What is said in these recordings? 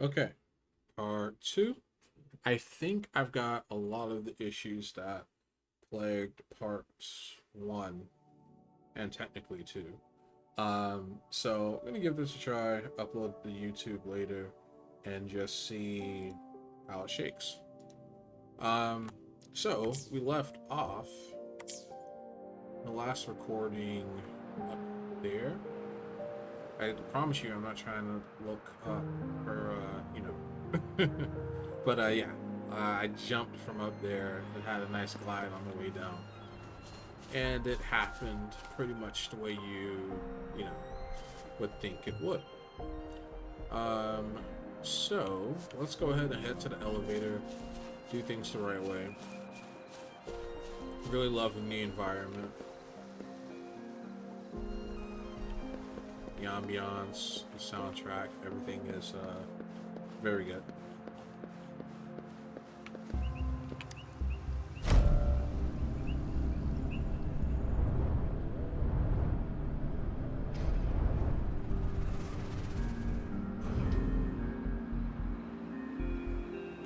Okay, part two. I think I've got a lot of the issues that plagued parts one and technically two. So I'm gonna give this a try, upload to YouTube later, and just see how it shakes. Um, so we left off the last recording up there. I promise you, I'm not trying to look up for but yeah, I jumped from up there and had a nice glide on the way down, and it happened pretty much the way you know would think it would. Um, so let's go ahead and head to the elevator, do things the right way. Really loving the environment, the ambiance, the soundtrack, everything is very good.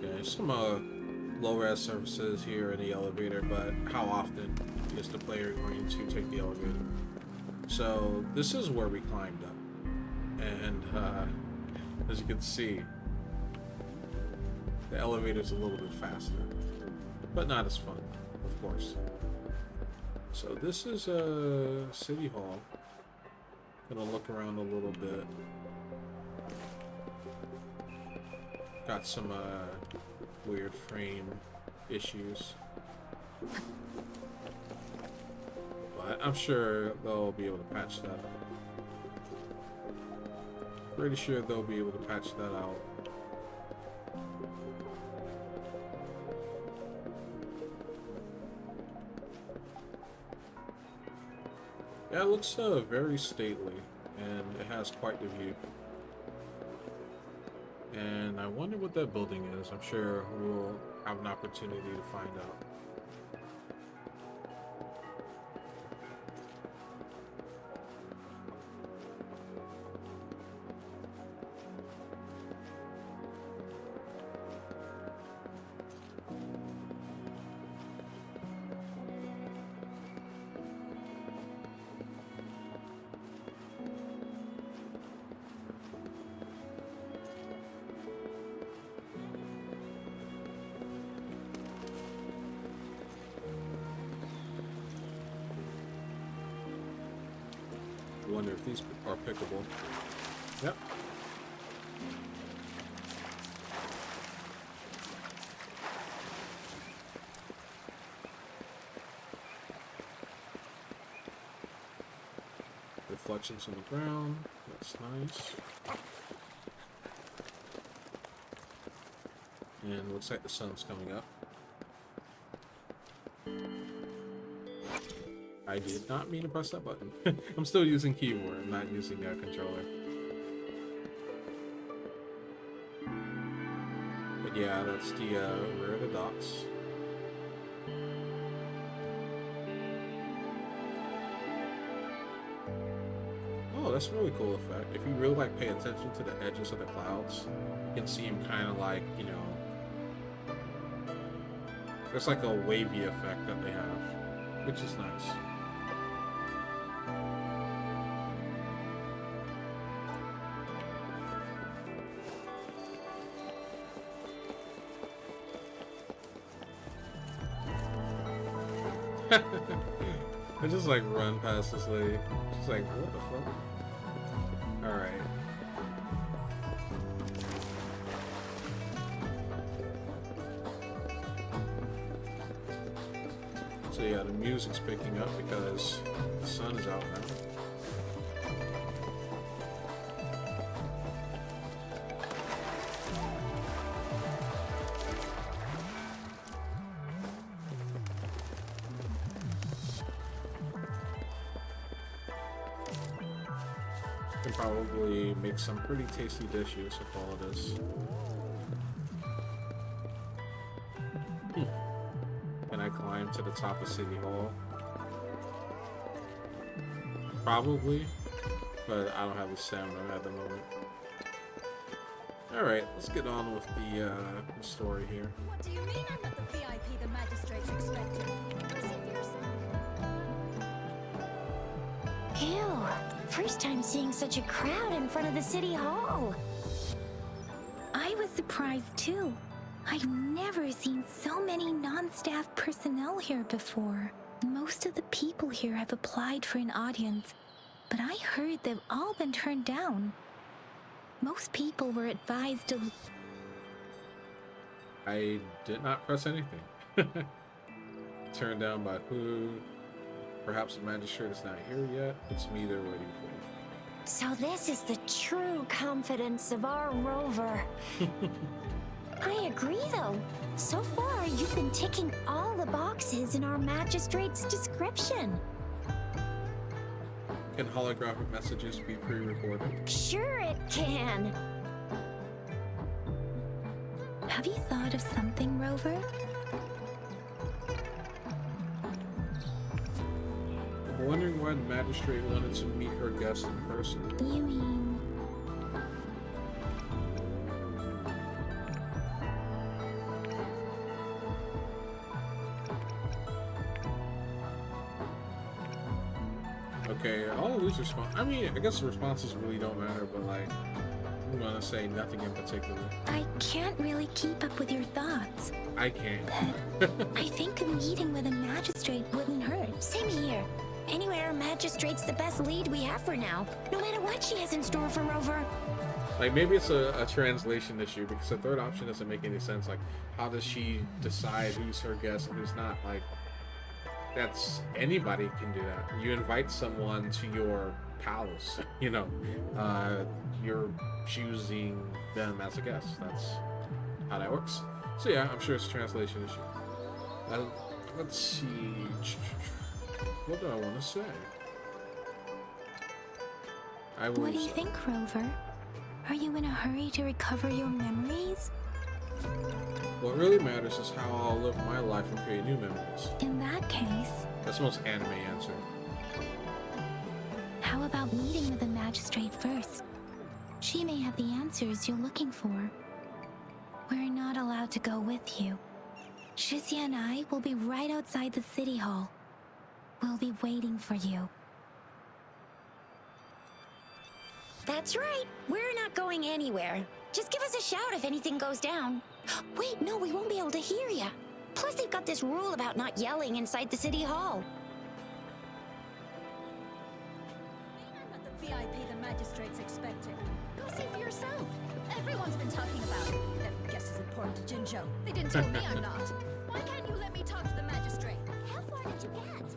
Okay, some low-res surfaces here in the elevator, but how often is the player going to take the elevator? So this is where we climbed up, and as you can see, the elevator's a little bit faster, but not as fun, of course. So this is a city hall. Gonna look around a little bit. Got some weird frame issues, but I'm sure they'll be able to patch that up. Pretty sure they'll be able to patch that out. Yeah, it looks very stately, and it has quite the view. And I wonder what that building is. I'm sure we'll have an opportunity to find out. I wonder if these are pickable. Yep. Reflections on the ground. That's nice. And looks like the sun's coming up. I did not mean to press that button. I'm still using keyboard. I'm not using a controller. But yeah, that's the rear of the docks. Oh, that's a really cool effect. If you really like pay attention to the edges of the clouds, you can see them kind of like, there's like a wavy effect that they have, which is nice. I just like run past this lady. She's like, what the fuck? Alright. So yeah, the music's picking up because the sun is out now. Can probably make some pretty tasty dishes with all of this. Can I climb to the top of City Hall? Probably, but I don't have the stamina at the moment. Alright, let's get on with the story here. What do you mean I'm not the VIP the magistrates expected? Go see for yourself. Ew, first time seeing such a crowd in front of the city hall. I was surprised too. I've never seen so many non-staff personnel here before. Most of the people here have applied for an audience, but I heard they've all been turned down. Most people were advised to... I did not press anything. Turned down by who? Perhaps the magistrate is not here yet. It's me they're waiting for. So this is the true confidence of our rover. I agree though. So far, you've been ticking all the boxes in our magistrate's description. Can holographic messages be pre-recorded? Sure it can. Have you thought of something, Rover? I'm wondering why the magistrate wanted to meet her guest in person. You mean... Okay, all of these response. I mean, I guess the responses really don't matter, but like, I'm gonna say nothing in particular. I can't really keep up with your thoughts. I can't. I think a meeting with a magistrate wouldn't hurt. Same here. Anyway, our magistrate's the best lead we have for now, no matter what she has in store for Rover. Like, maybe it's a translation issue, because the third option doesn't make any sense. Like, how does she decide who's her guest and who's not? Like, that's, anybody can do that. You invite someone to your palace, you know, you're choosing them as a guest. That's how that works. So yeah, I'm sure it's a translation issue. Let's see. What do I want to say? What do you think, Rover? Are you in a hurry to recover your memories? What really matters is how I'll live my life and create new memories. In that case... That's the most anime answer. How about meeting with the magistrate first? She may have the answers you're looking for. We're not allowed to go with you. Shizia and I will be right outside the city hall. We'll be waiting for you. That's right. We're not going anywhere. Just give us a shout if anything goes down. Wait, no, we won't be able to hear ya. Plus, they've got this rule about not yelling inside the city hall. I'm not the VIP the magistrates expected. Go see for yourself. Everyone's been talking about it. Every guest is important to Jinzhou. They didn't tell me I'm not. Why can't you let me talk to the magistrate? How far did you get?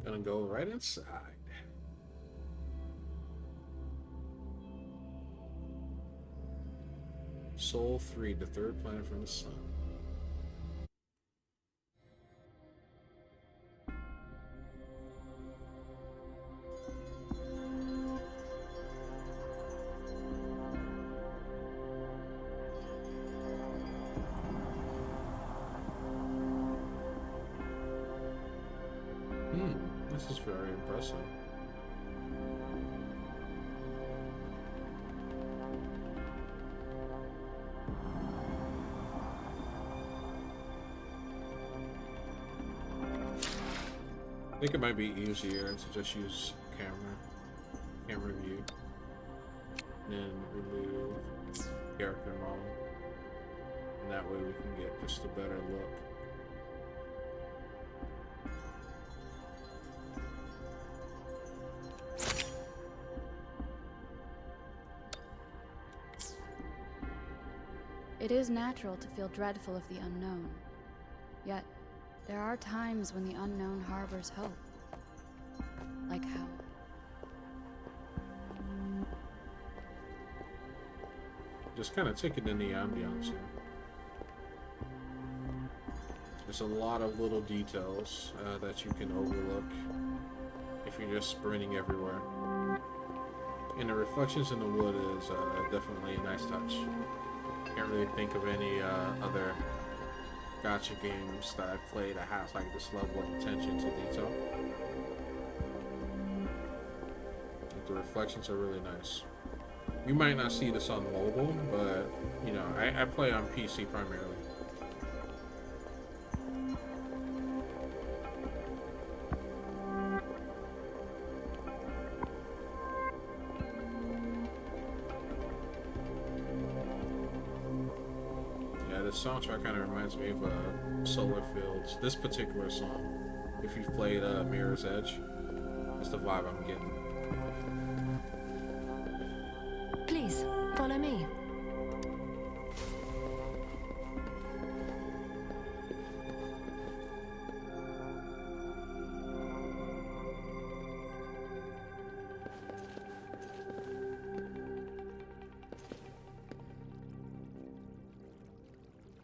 Gonna go right inside. Sol 3, the third planet from the sun. This is very impressive. I think it might be easier to just use camera view, and then remove character model, and that way we can get just a better look. It is natural to feel dreadful of the unknown. Yet, there are times when the unknown harbors hope. Like how? Just kind of taking in the ambiance here. There's a lot of little details that you can overlook if you're just sprinting everywhere. And the reflections in the wood is definitely a nice touch. Can't really think of any other gacha games that I've played that has like this level of attention to detail. Like, the reflections are really nice. You might not see this on mobile, but you know, I play on PC primarily. Yeah, this soundtrack kind of reminds me of Solar Fields. This particular song, if you've played Mirror's Edge, that's the vibe I'm getting. Please, follow me.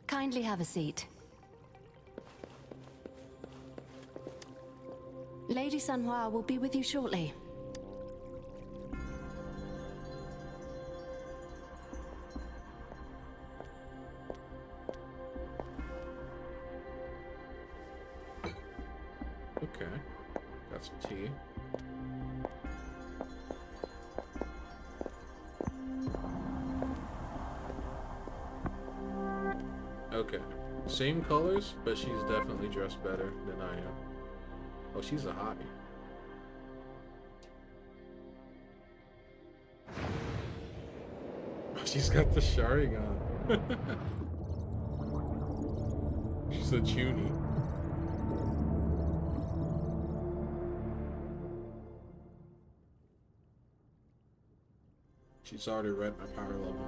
Kindly have a seat. Lady Sanhua will be with you shortly. Okay, got some tea. Okay, same colors, but she's definitely dressed better than I am. Oh, she's a hottie. Oh, she's got the sharding on. She's a chunie. She's already read my power level.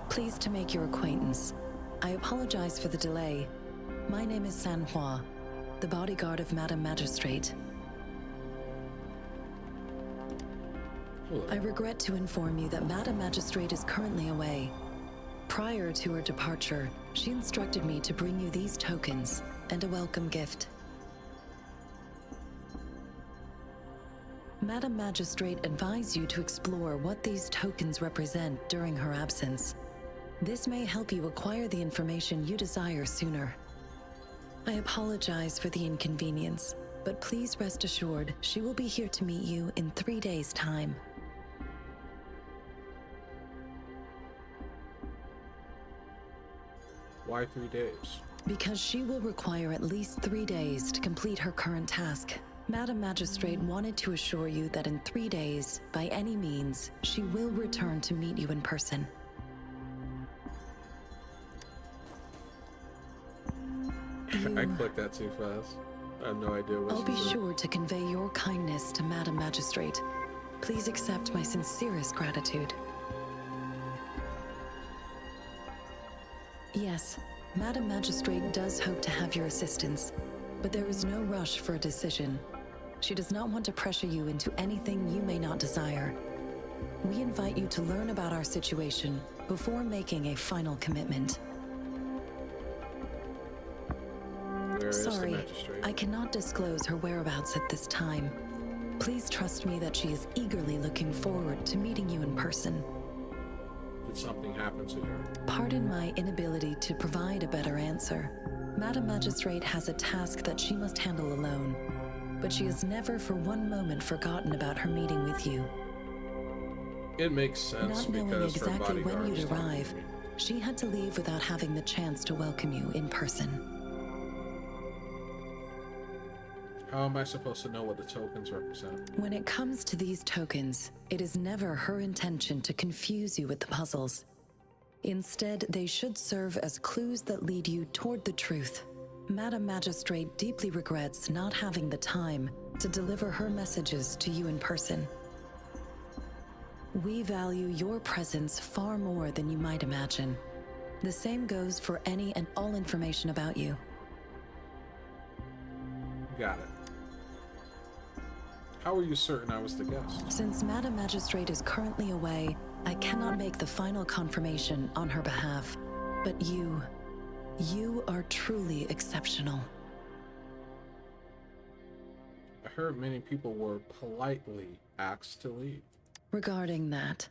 Pleased to make your acquaintance. I apologize for the delay. My name is Sanhua, the bodyguard of Madam Magistrate. Hello. I regret to inform you that Madam Magistrate is currently away. Prior to her departure, she instructed me to bring you these tokens and a welcome gift. Madam Magistrate advised you to explore what these tokens represent during her absence. This may help you acquire the information you desire sooner. I apologize for the inconvenience, but please rest assured she will be here to meet you in 3 days' time. Why 3 days? Because she will require at least 3 days to complete her current task. Madam Magistrate wanted to assure you that in 3 days, by any means, she will return to meet you in person. I clicked that too fast. I have no idea what I'll she be said. sure to convey your kindness to Madam Magistrate. Please accept my sincerest gratitude. Yes, Madam Magistrate does hope to have your assistance, but there is no rush for a decision. She does not want to pressure you into anything you may not desire. We invite you to learn about our situation before making a final commitment. Where is the Sorry, magistrate? I cannot disclose her whereabouts at this time. Please trust me that she is eagerly looking forward to meeting you in person. Did something happen to her? Pardon my inability to provide a better answer. Madam Magistrate has a task that she must handle alone, but she has never for one moment forgotten about her meeting with you. It makes sense Not knowing because her exactly when bodyguard you'd is talking arrive, to me. she had to leave without having the chance to welcome you in person. How am I supposed to know what the tokens represent? When it comes to these tokens, it is never her intention to confuse you with the puzzles. Instead, they should serve as clues that lead you toward the truth. Madam Magistrate deeply regrets not having the time to deliver her messages to you in person. We value your presence far more than you might imagine. The same goes for any and all information about you. Got it. How are you certain I was the guest? Since Madam Magistrate is currently away, I cannot make the final confirmation on her behalf. But you are truly exceptional. I heard many people were politely asked to leave. Regarding that,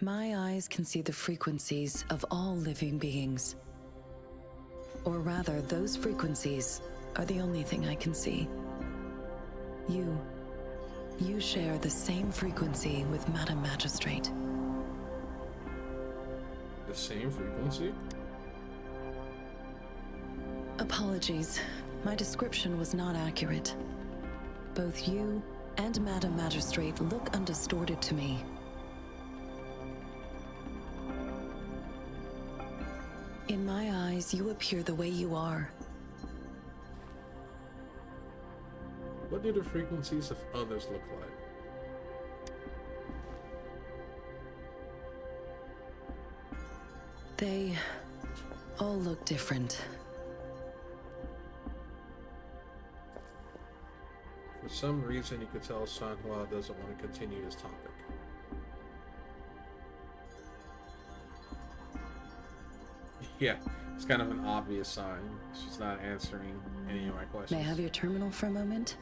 my eyes can see the frequencies of all living beings. Or rather, those frequencies are the only thing I can see. You share the same frequency with Madam Magistrate. The same frequency? Apologies, my description was not accurate. Both you and Madam Magistrate look undistorted to me. In my eyes, you appear the way you are. What do the frequencies of others look like? They all look different. For some reason, you could tell Sanhua doesn't want to continue this topic. Yeah, it's kind of an obvious sign. She's not answering any of my questions. May I have your terminal for a moment?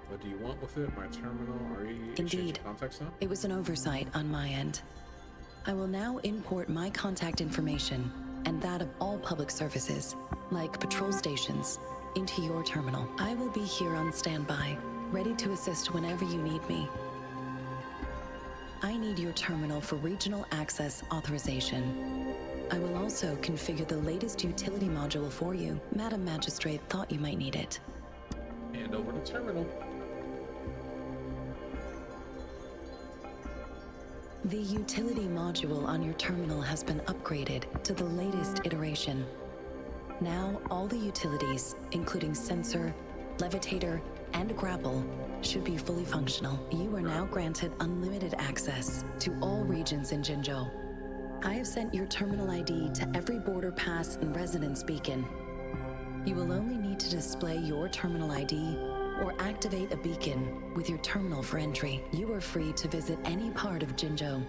What do you want with it? My terminal? Are you Indeed. exchanging contacts now? It was an oversight on my end. I will now import my contact information and that of all public services, like patrol stations, into your terminal. I will be here on standby, ready to assist whenever you need me. I need your terminal for regional access authorization. I will also configure the latest utility module for you. Madam Magistrate thought you might need it. Hand over the terminal. The utility module on your terminal has been upgraded to the latest iteration. Now, all the utilities, including sensor, levitator, and grapple, should be fully functional. You are now granted unlimited access to all regions in Jinzhou. I have sent your terminal ID to every border pass and residence beacon. You will only need to display your terminal ID or activate a beacon with your terminal for entry. You are free to visit any part of Jinzhou.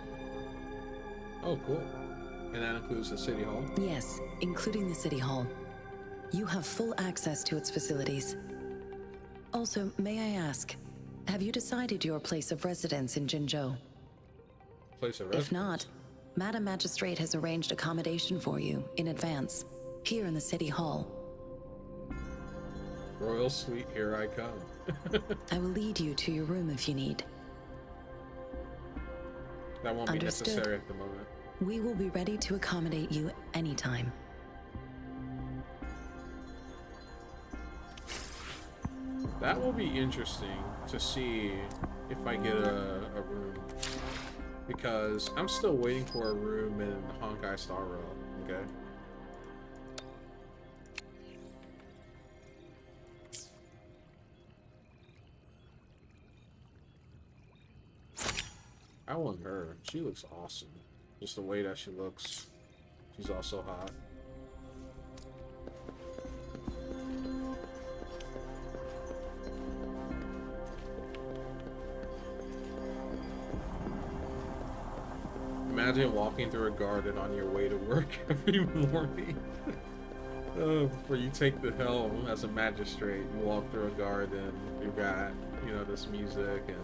Oh, cool. And that includes the city hall? Yes, including the city hall. You have full access to its facilities. Also, may I ask, have you decided your place of residence in Jinzhou? Place of residence? If not, Madam Magistrate has arranged accommodation for you in advance, here in the city hall. Royal suite, here I come. I will lead you to your room if you need. That won't Understood. be necessary at the moment. We will be ready to accommodate you anytime. That will be interesting to see if I get a room. Because I'm still waiting for a room in Honkai Star Rail, okay? I want her. She looks awesome. Just the way that she looks. She's also hot. Imagine walking through a garden on your way to work every morning. Where you take the helm as a magistrate, you walk through a garden, you got, you know, this music and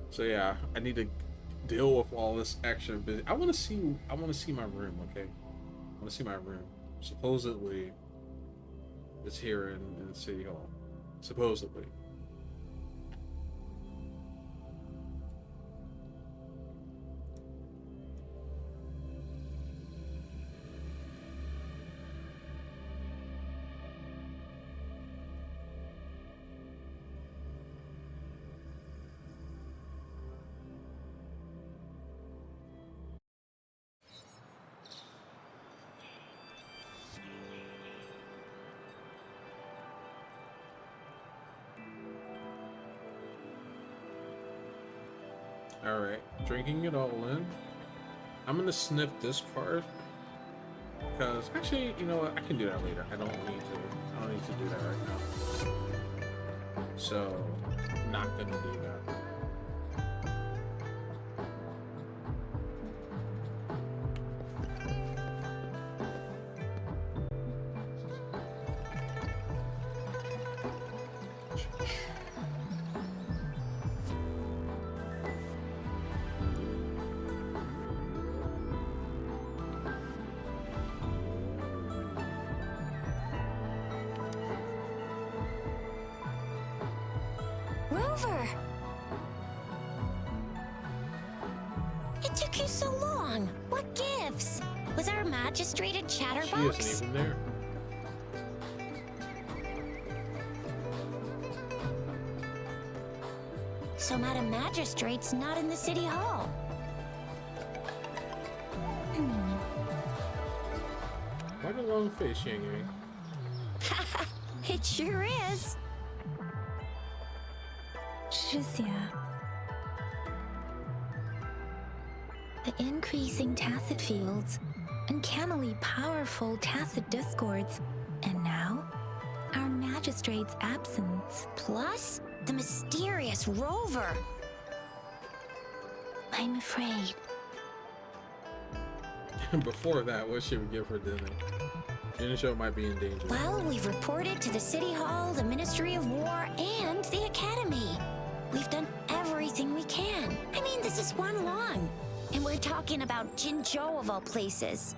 so yeah, I need to deal with all this extra busy. I want to see my room, okay? I want to see my room. Supposedly it's here in City Hall. Supposedly. Alright, drinking it all in. I'm gonna snip this part. Because, actually, you know what? I can do that later. I don't need to do that right now. So, not gonna do that. Rover! It took you so long. What gives? Was our magistrate a She chatterbox? isn't even there. So Madam Magistrate's not in the city hall. Quite a long face, Yang Yang. It sure is. Shizia. The increasing tacit fields, uncannily powerful tacit discords, and now, our magistrate's absence. Plus, the mysterious Rover. I'm afraid. Before that, what should we give for dinner? Jinjo might be in danger. Well, we've reported to the City Hall, the Ministry of War, and the Academy. We've done everything we can. I mean, this is one long. And we're talking about Jinzhou of all places.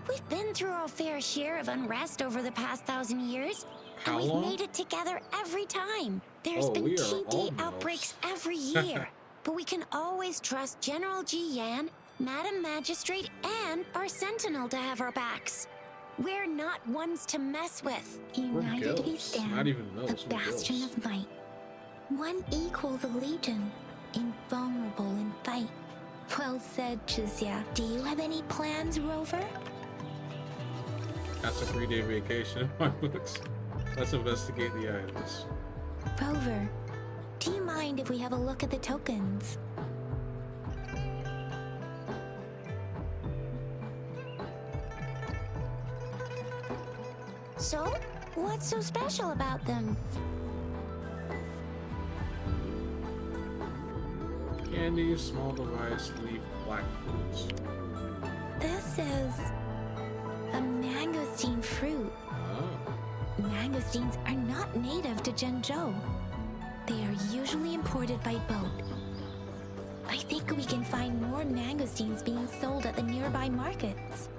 We've been through our fair share of unrest over the past 1,000 years. How and we've long? made it together every time. There's Oh, been we are TD almost. outbreaks every year. But we can always trust General Ji Yan, Madam Magistrate, and our Sentinel to have our backs. We're not ones to mess with. United we gills. stand, Not even a those, we're bastion gills. of might. One equals a legion, invulnerable in fight. Well said, Jizya. Do you have any plans, Rover? That's a 3-day vacation in my books. Let's investigate the items. Rover, do you mind if we have a look at the tokens? So, what's so special about them? Candy, small device, leaf, black fruits. This is a mangosteen fruit. Oh. Mangosteens are not native to Zhengzhou. They are usually imported by boat. I think we can find more mangosteens being sold at the nearby markets.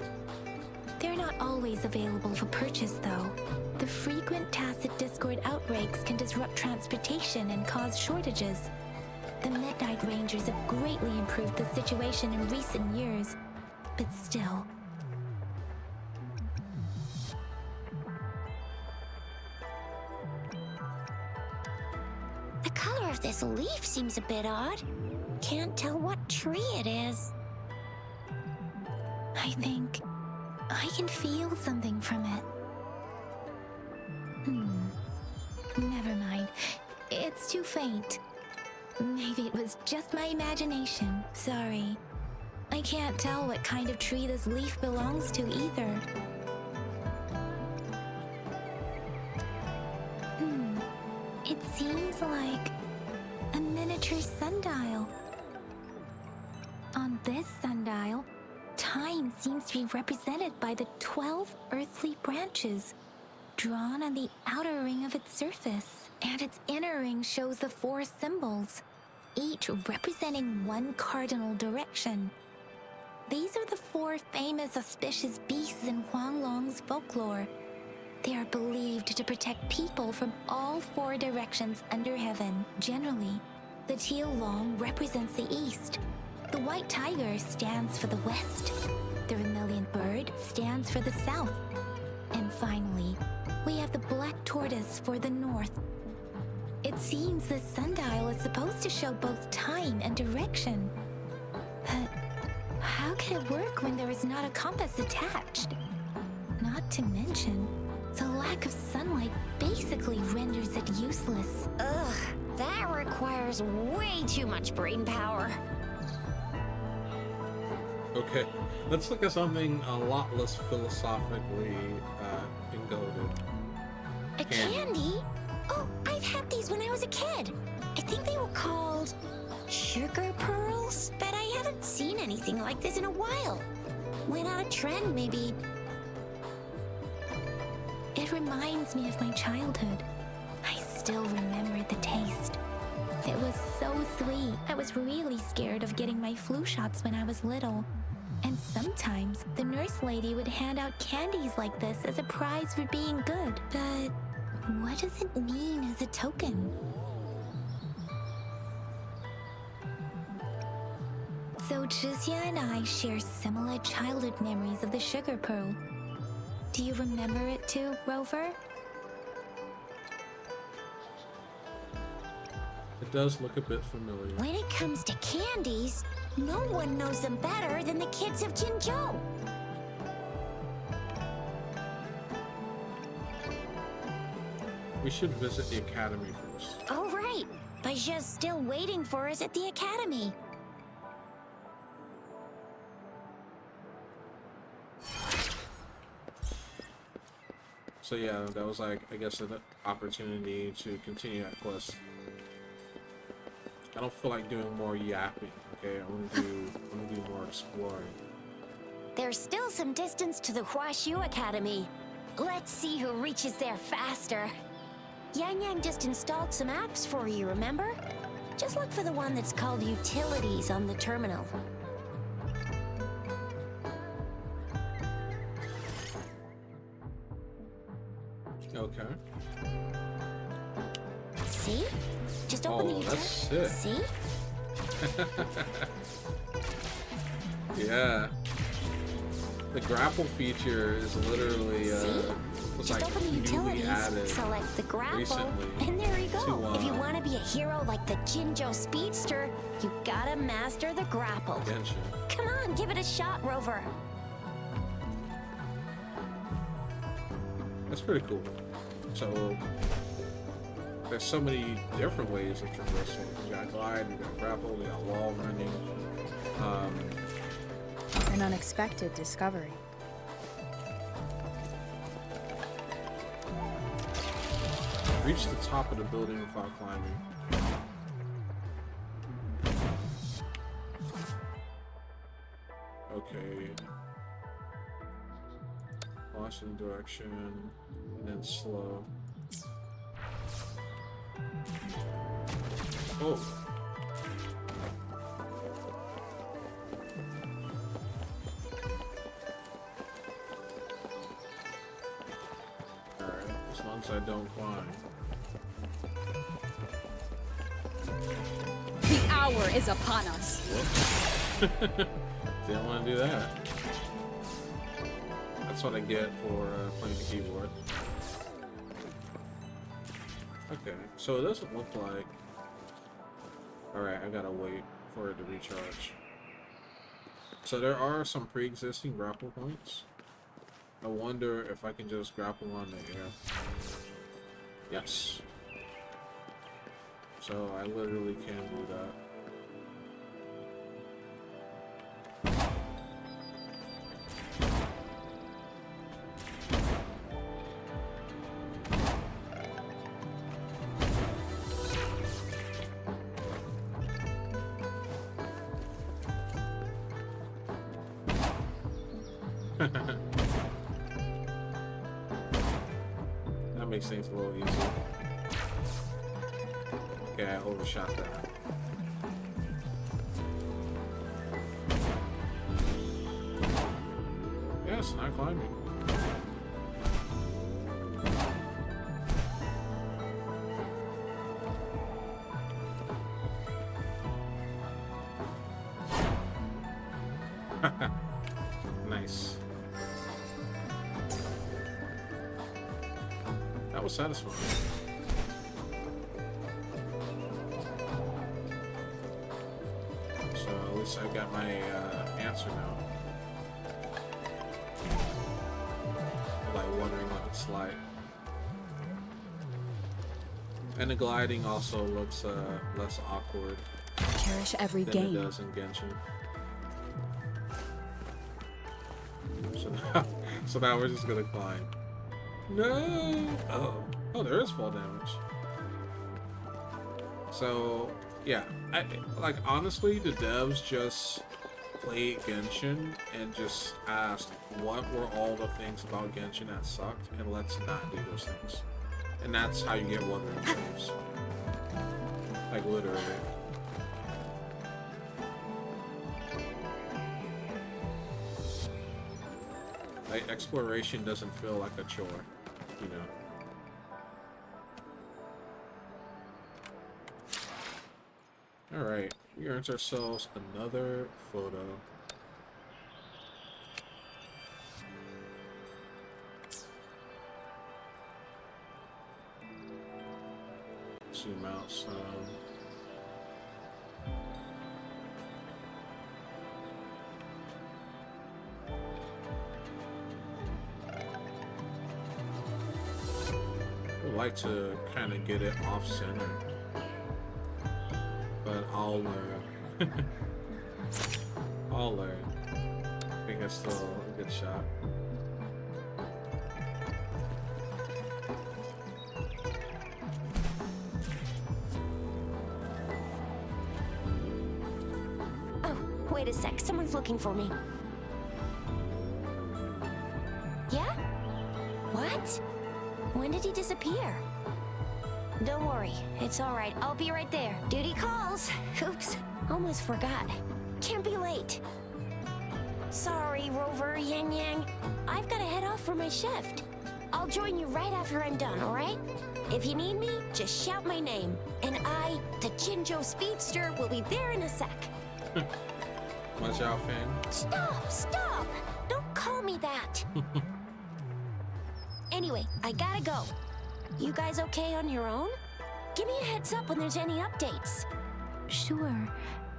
They're not always available for purchase, though. The frequent tacit discord outbreaks can disrupt transportation and cause shortages. The Midnight Rangers have greatly improved the situation in recent years, but still. The color of this leaf seems a bit odd. Can't tell what tree it is. I think I can feel something from it. Never mind. It's too faint. Maybe it was just my imagination. Sorry. I can't tell what kind of tree this leaf belongs to either. It seems like a miniature sundial. On this sundial, time seems to be represented by the 12 earthly branches drawn on the outer ring of its surface, and its inner ring shows the 4 symbols, each representing one cardinal direction. These are the 4 famous auspicious beasts in Huanglong's folklore. They are believed to protect people from all 4 directions under heaven. Generally, the teal long represents the east. The white tiger stands for the west. The vermilion bird stands for the south. And finally, we have the black tortoise for the north. It seems this sundial is supposed to show both time and direction. But how can it work when there is not a compass attached? Not to mention, the lack of sunlight basically renders it useless. Ugh, that requires way too much brain power. Okay, let's look at something a lot less philosophically engoted. A candy? Oh, I've had these when I was a kid. I think they were called sugar pearls, but I haven't seen anything like this in a while. Went out of trend, maybe. It reminds me of my childhood. I still remember the taste. It was so sweet. I was really scared of getting my flu shots when I was little. And sometimes the nurse lady would hand out candies like this as a prize for being good. But what does it mean as a token? So Jizya and I share similar childhood memories of the Sugar Pearl. Do you remember it too, Rover? It does look a bit familiar. When it comes to candies, no one knows them better than the kids of Jinzhou. We should visit the academy first. Oh, right. Baja's still waiting for us at the academy. So yeah, that was like, I guess, an opportunity to continue that quest. I don't feel like doing more yapping, okay? I want to do more exploring. There's still some distance to the Huashu Academy. Let's see who reaches there faster. Yang Yang just installed some apps for you, remember? Just look for the one that's called Utilities on the terminal. Okay. See? Just open the Oh, that's utility. sick. See? Yeah. The grapple feature is literally See? was Just like open the newly utilities, added select the grapple, recently and there you go. to, If you want to be a hero like the Jinzhou Speedster, you gotta master the grapple. Genshin. Come on, give it a shot, Rover. That's pretty cool. So there's so many different ways of traversing. You got glide, you got grapple, you got wall running. An unexpected discovery. Reach the top of the building without climbing. Okay. Launch in direction, and then slow. Oh. Alright, as long as I don't climb. The hour is upon us. Whoops. Didn't want to do that. That's what I get for playing the keyboard. Okay, so it doesn't look like... Alright, I gotta wait for it to recharge. So there are some pre-existing grapple points. I wonder if I can just grapple on the air. Yes. So I literally can do that. That makes things a little easier. Okay, I overshot that. Yeah, it's not climbing. Nice. That was satisfying. So at least I got my answer now. I'm like wondering what it's like. And the gliding also looks less awkward Cherish every than game. it does in Genshin. So now we're just gonna climb. No! Oh, there is fall damage. So, yeah. Like, honestly, the devs just played Genshin and just asked what were all the things about Genshin that sucked, and let's not do those things. And that's how you get Wuthering waves. Like, literally. Like, exploration doesn't feel like a chore, you know. Alright, We earned ourselves another photo. Zoom out some. Would like to kind of get it off center, but I'll learn. I'll learn. I think that's still a good shot. Oh, wait a sec. Someone's looking for me. Yeah? What? When did he disappear? Don't worry. It's all right. I'll be right there. Duty calls. Oops. Almost forgot. Can't be late. Sorry, Rover, Yang Yang. I've got to head off for my shift. I'll join you right after I'm done, all right? If you need me, just shout my name. And I, the Jinjo Speedster, will be there in a sec. Watch out, Finn. Stop! Stop! Don't call me that. Anyway, I gotta go. You guys okay on your own? Give me a heads up when there's any updates. Sure,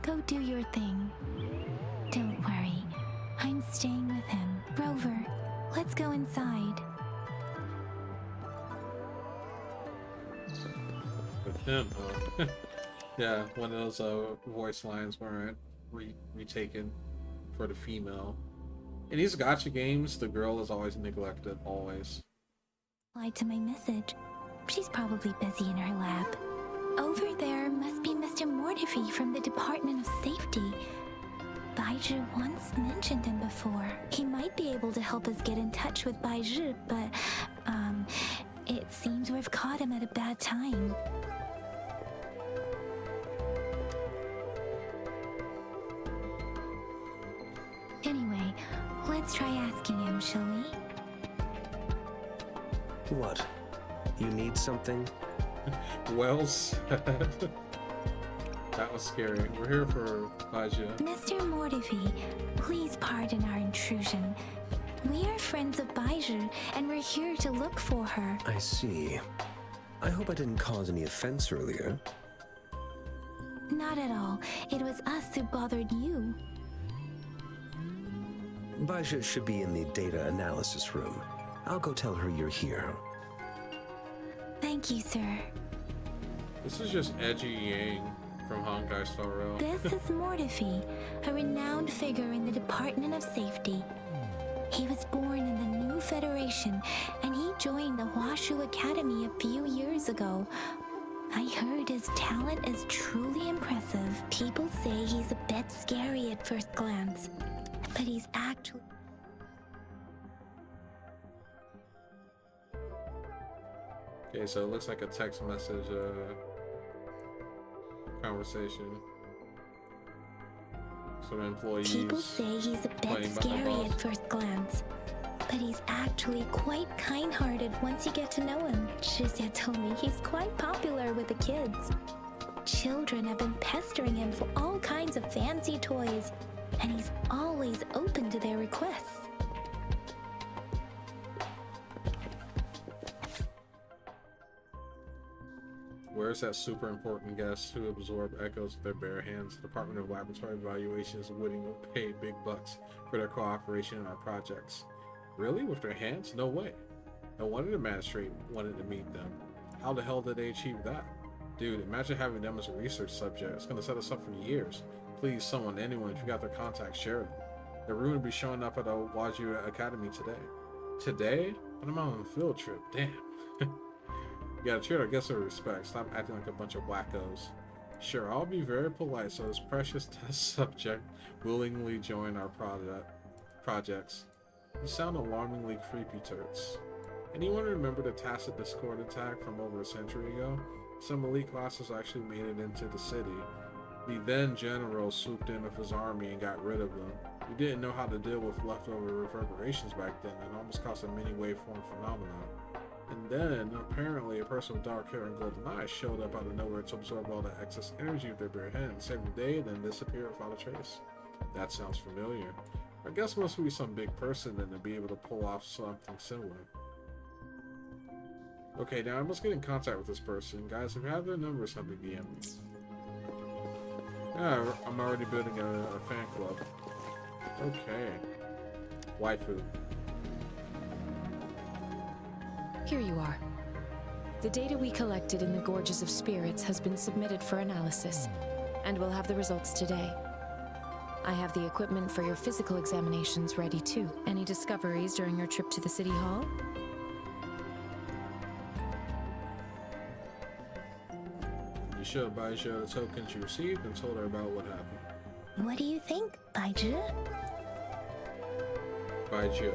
go do your thing. Don't worry, I'm staying with him. Rover, let's go inside. With him, yeah, one of those voice lines weren't retaken for the female. In these gacha games, the girl is always neglected, always. Replied to my message. She's probably busy in her lab. Over there must be Mr. Mortifi from the Department of Safety. Baizhi once mentioned him before. He might be able to help us get in touch with Baizhi, but, it seems we've caught him at a bad time. Anyway, let's try asking him, shall we? What? You need something? Well said. That was scary. We're here for Baja. Mr. Mortifi, please pardon our intrusion. We are friends of Baizhi, and we're here to look for her. I see. I hope I didn't cause any offense earlier. Not at all. It was us who bothered you. Baja should be in the data analysis room. I'll go tell her you're here. Thank you, sir. This is just edgy Yang from Honkai Star Rail. This is Mortifi, a renowned figure in the Department of Safety. He was born in the new Federation, and he joined the Washu Academy a few years ago. I heard his talent is truly impressive. People say he's a bit scary at first glance, but he's actually... Okay, so it looks like a text message conversation. Some employees. People say he's a bit scary at first glance, but he's actually quite kind-hearted once you get to know him. Shizia told me he's quite popular with the kids. Children have been pestering him for all kinds of fancy toys, and he's always open to their requests. Where's that super important guest who absorbed echoes with their bare hands? The Department of Laboratory Evaluations wouldn't pay big bucks for their cooperation in our projects. Really? With their hands? No way. No wonder the magistrate wanted to meet them. How the hell did they achieve that? Dude, imagine having them as a research subject. It's gonna set us up for years. Please, someone, anyone, if you got their contacts, share them. They're rumored to be showing up at the Waju Academy today. Today? But I'm on a field trip. Damn. You gotta treat our guests with respect. Stop acting like a bunch of wackos. Sure, I'll be very polite so this precious test subject willingly join our projects. You sound alarmingly creepy, Turks. Anyone remember the Tacit Discord attack from over a century ago? Some elite classes actually made it into the city. The then general swooped in with his army and got rid of them. We didn't know how to deal with leftover reverberations back then and almost caused a mini waveform phenomenon. And then, apparently, a person with dark hair and golden eyes showed up out of nowhere to absorb all the excess energy of their bare hands, save the day, then disappear without a trace. That sounds familiar. I guess must be some big person then to be able to pull off something similar. Okay, now I must get in contact with this person. Guys, if you have their number, something DM me. Yeah, I'm already building a fan club. Okay. Waifu. Here you are. The data we collected in the Gorges of Spirits has been submitted for analysis, and we'll have the results today. I have the equipment for your physical examinations ready too. Any discoveries during your trip to the City Hall? You showed Baizhu the tokens you received and told her about what happened. What do you think, Baizhu? Baizhu.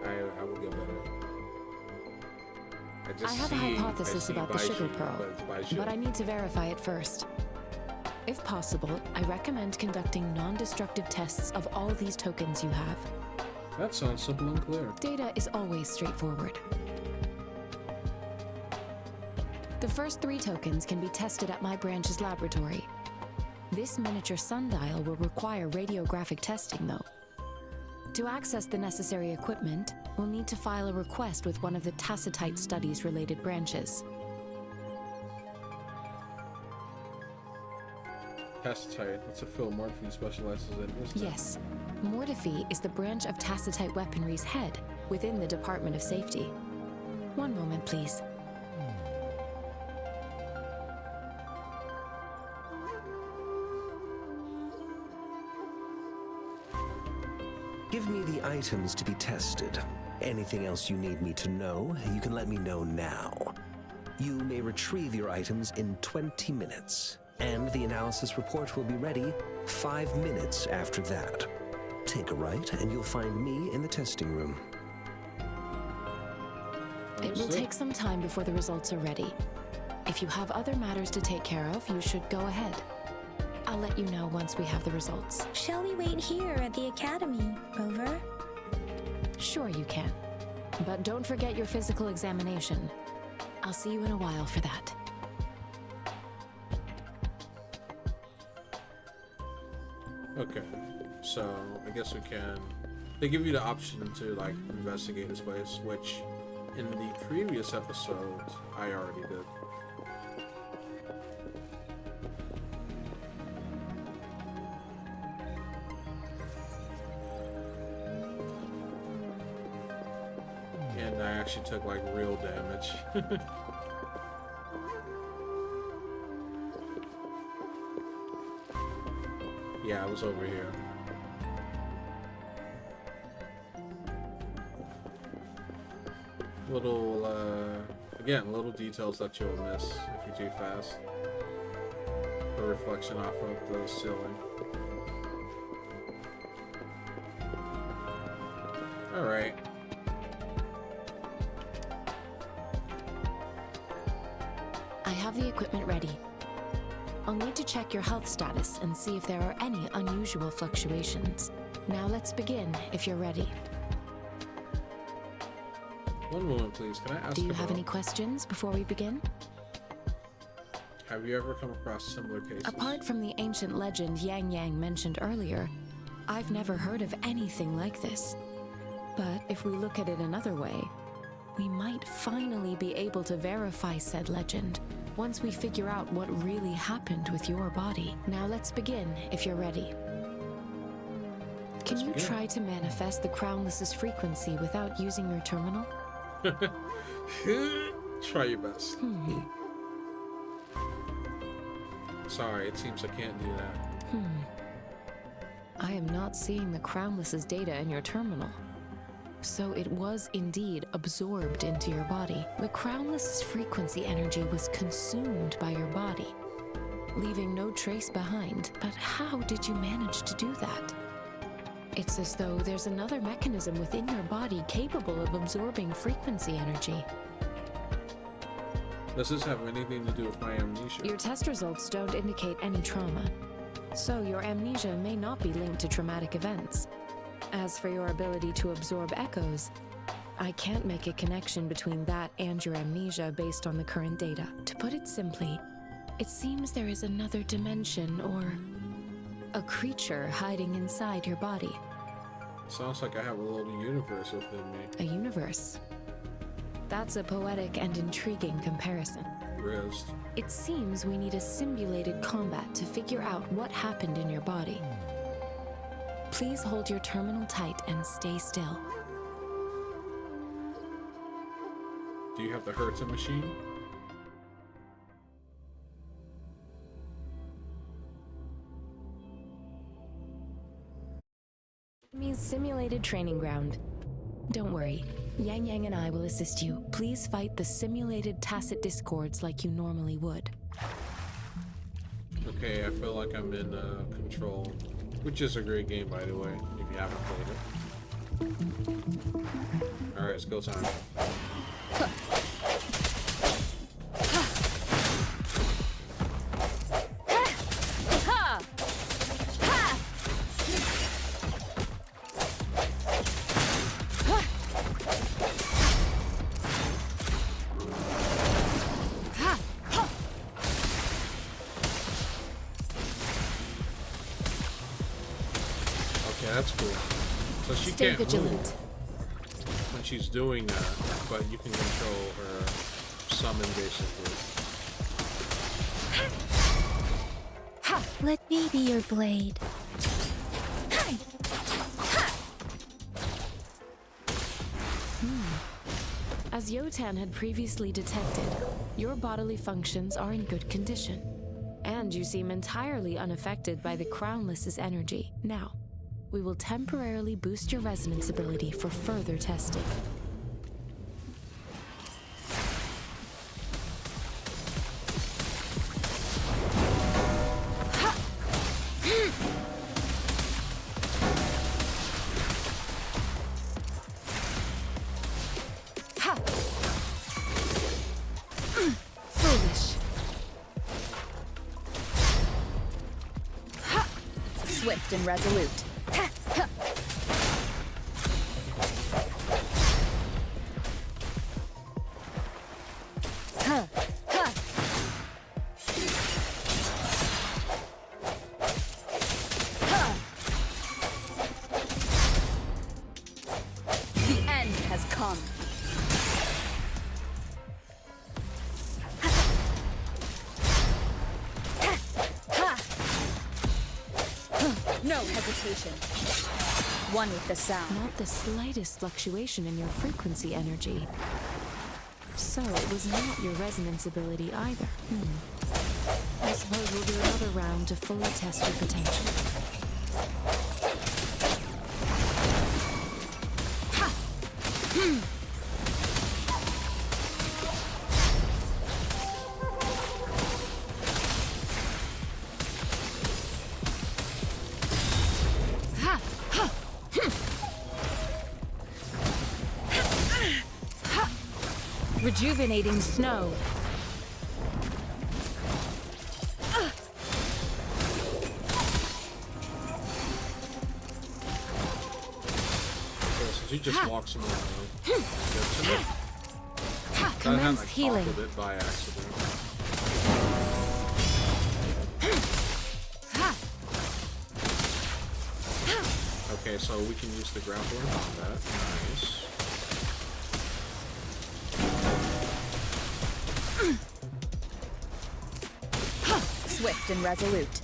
I will get better. I have a hypothesis about the sugar pearl, but I need to verify it first. If possible, I recommend conducting non-destructive tests of all these tokens you have. That sounds simple and clear. Data is always straightforward. The first 3 tokens can be tested at my branch's laboratory. This miniature sundial will require radiographic testing, though. To access the necessary equipment, we'll need to file a request with one of the Tacitite Studies related branches. Tacitite, that's a field Morphe specializes in, isn't it? Yes. Morphe is the branch of Tacitite Weaponry's head within the Department of Safety. One moment, please. Give me the items to be tested. Anything else you need me to know, you can let me know now. You may retrieve your items in 20 minutes, and the analysis report will be ready 5 minutes after that. Take a right, and you'll find me in the testing room. It will take some time before the results are ready. If you have other matters to take care of, you should go ahead. I'll let you know once we have the results. Shall we wait here at the academy, Rover? Sure you can. But don't forget your physical examination. I'll see you in a while for that. Okay, so I guess we can... They give you the option to, like, investigate this place, which in the previous episode, I already did. And I actually took, like, real damage. Yeah, I was over here. Little, again, little details that you'll miss if you're too fast. The reflection off of the ceiling. Alright. I have the equipment ready. I'll need to check your health status and see if there are any unusual fluctuations. Now let's begin, if you're ready. One moment, please. Can I ask Do you about, have any questions before we begin? have you ever come across similar cases? Apart from the ancient legend Yang Yang mentioned earlier, I've never heard of anything like this. But if we look at it another way, we might finally be able to verify said legend once we figure out what really happened with your body. Now let's begin, if you're ready. Can you try to manifest the Crownless's frequency without using your terminal? Try your best. Sorry, it seems I can't do that. I am not seeing the Crownless's data in your terminal. So it was indeed absorbed into your body. The Crownless's frequency energy was consumed by your body, leaving no trace behind. But how did you manage to do that? It's as though there's another mechanism within your body capable of absorbing frequency energy. Does this have anything to do with my amnesia? Your test results don't indicate any trauma, so your amnesia may not be linked to traumatic events. As for your ability to absorb echoes, I can't make a connection between that and your amnesia based on the current data. To put it simply, it seems there is another dimension or a creature hiding inside your body. Sounds like I have a little universe within me. A universe. That's a poetic and intriguing comparison. Riz. It seems we need a simulated combat to figure out what happened in your body. Please hold your terminal tight and stay still. Do you have the Hertz machine? Enemy's simulated training ground. Don't worry, Yang Yang and I will assist you. Please fight the simulated tacit discords like you normally would. Okay, I feel like I'm in Control, which is a great game, by the way, if you haven't played it. Alright, it's go time. That's cool. So she Stay can't vigilant. move when she's doing that, but you can control her summon basically. Ha! Let me be your blade. As Yotan had previously detected, your bodily functions are in good condition, and you seem entirely unaffected by the Crownless's energy. Now, we will temporarily boost your resonance ability for further testing. Foolish. Swift and resolute. The end has come. No hesitation. One with the sound. Not the slightest fluctuation in your frequency energy. So it was not your resonance ability either. I suppose we'll do another round to fully test your potential. Rejuvenating snow. So she just walks him around. Gets him. Commence healing. Toppled it by accident. Okay, so we can use the grappler in combat. Nice. Swift and resolute.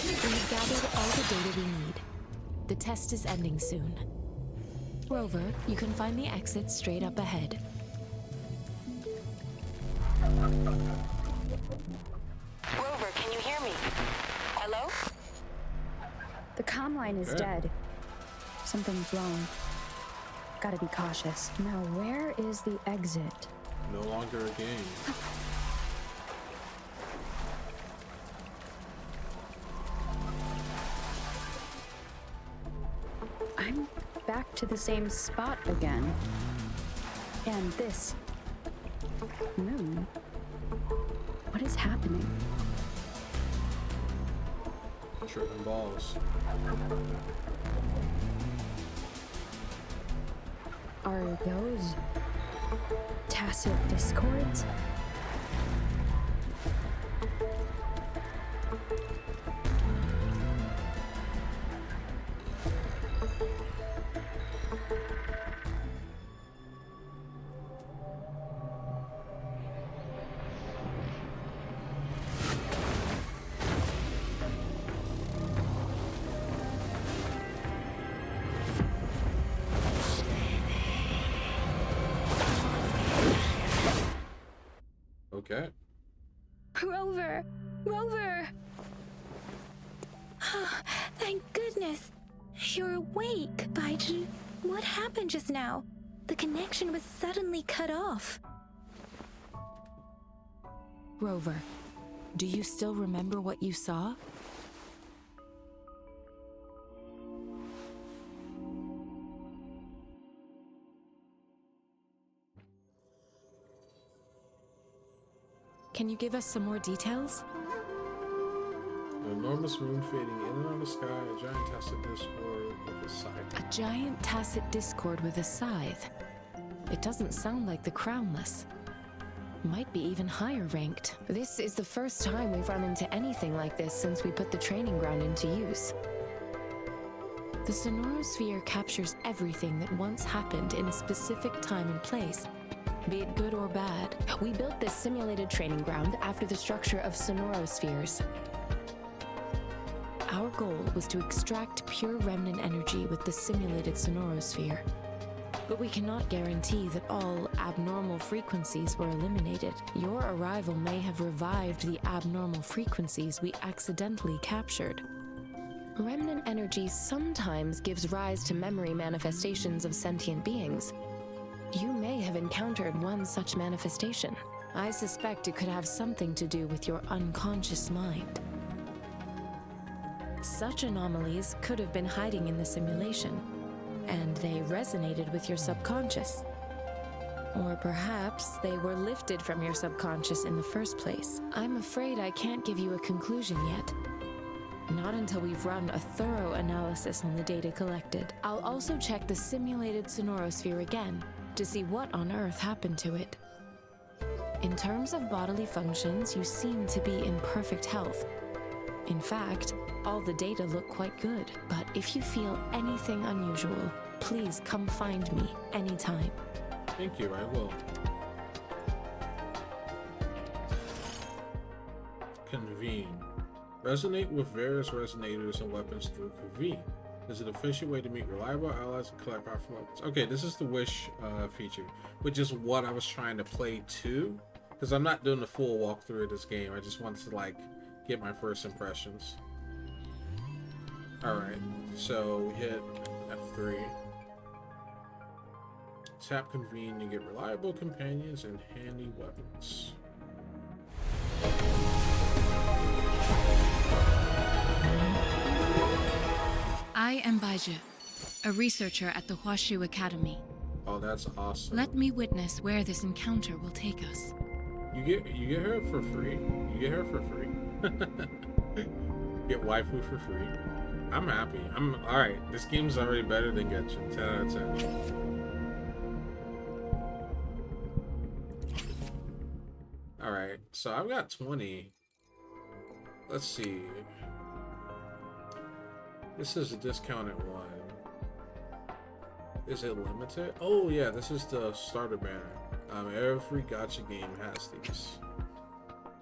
We've gathered all the data we need. The test is ending soon. Rover, you can find the exit straight up ahead. Rover, can you hear me? Hello? The comm line is dead. Something's wrong. Gotta be cautious. Now, where is the exit? No longer a game. I'm back to the same spot again. And this moon. What is happening? Tripping balls. Are those tacit discords? Okay. Rover! Rover! Thank goodness. You're awake, Baiju. What happened just now? The connection was suddenly cut off. Rover, do you still remember what you saw? Can you give us some more details? An enormous moon fading in and out of the sky, a giant tacit discord with a scythe. A giant tacit discord with a scythe. It doesn't sound like the crownless. Might be even higher ranked. This is the first time we've run into anything like this since we put the training ground into use. The sonorosphere captures everything that once happened in a specific time and place, be it good or bad. We built this simulated training ground after the structure of sonorospheres. Our goal was to extract pure remnant energy with the simulated sonorosphere. But we cannot guarantee that all abnormal frequencies were eliminated. Your arrival may have revived the abnormal frequencies we accidentally captured. Remnant energy sometimes gives rise to memory manifestations of sentient beings. You may have encountered one such manifestation. I suspect it could have something to do with your unconscious mind. Such anomalies could have been hiding in the simulation, and they resonated with your subconscious. Or perhaps they were lifted from your subconscious in the first place. I'm afraid I can't give you a conclusion yet. Not until we've run a thorough analysis on the data collected. I'll also check the simulated sonorosphere again to see what on earth happened to it. In terms of bodily functions, you seem to be in perfect health. In fact, all the data look quite good, but if you feel anything unusual, please come find me anytime. Thank you, I will. Convene. Resonate with various resonators and weapons through Convene. This is an efficient way to meet reliable allies and collect powerful weapons. Okay, this is the wish feature, which is what I was trying to play too, because I'm not doing the full walkthrough of this game. I just wanted to like get my first impressions. Alright, so we hit F3. Tap Convene to get reliable companions and handy weapons. I am Baiju, a researcher at the Huashu Academy. Oh, that's awesome. Let me witness where this encounter will take us. You get her for free. You get her for free. Get waifu for free. I'm happy. I'm alright. This game's already better than Genshin. 10 out of 10. Alright, so I've got 20. Let's see. This is a discounted one. Is it limited? Oh yeah, this is the starter banner. Every gacha game has these.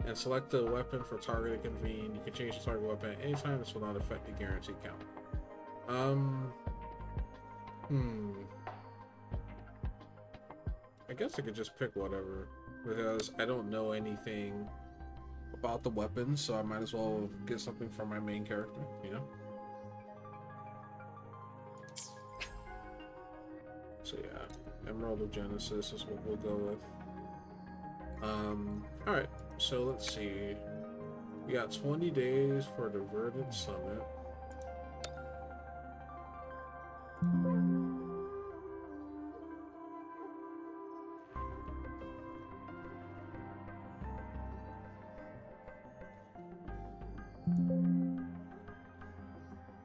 And select the weapon for targeted Convene. You can change the target weapon at any time. This will not affect the guaranteed count. I guess I could just pick whatever, because I don't know anything about the weapons, so I might as well get something from my main character, you know? So yeah, Emerald of Genesis is what we'll go with. Alright, so let's see. We got 20 days for the Verdant Summit.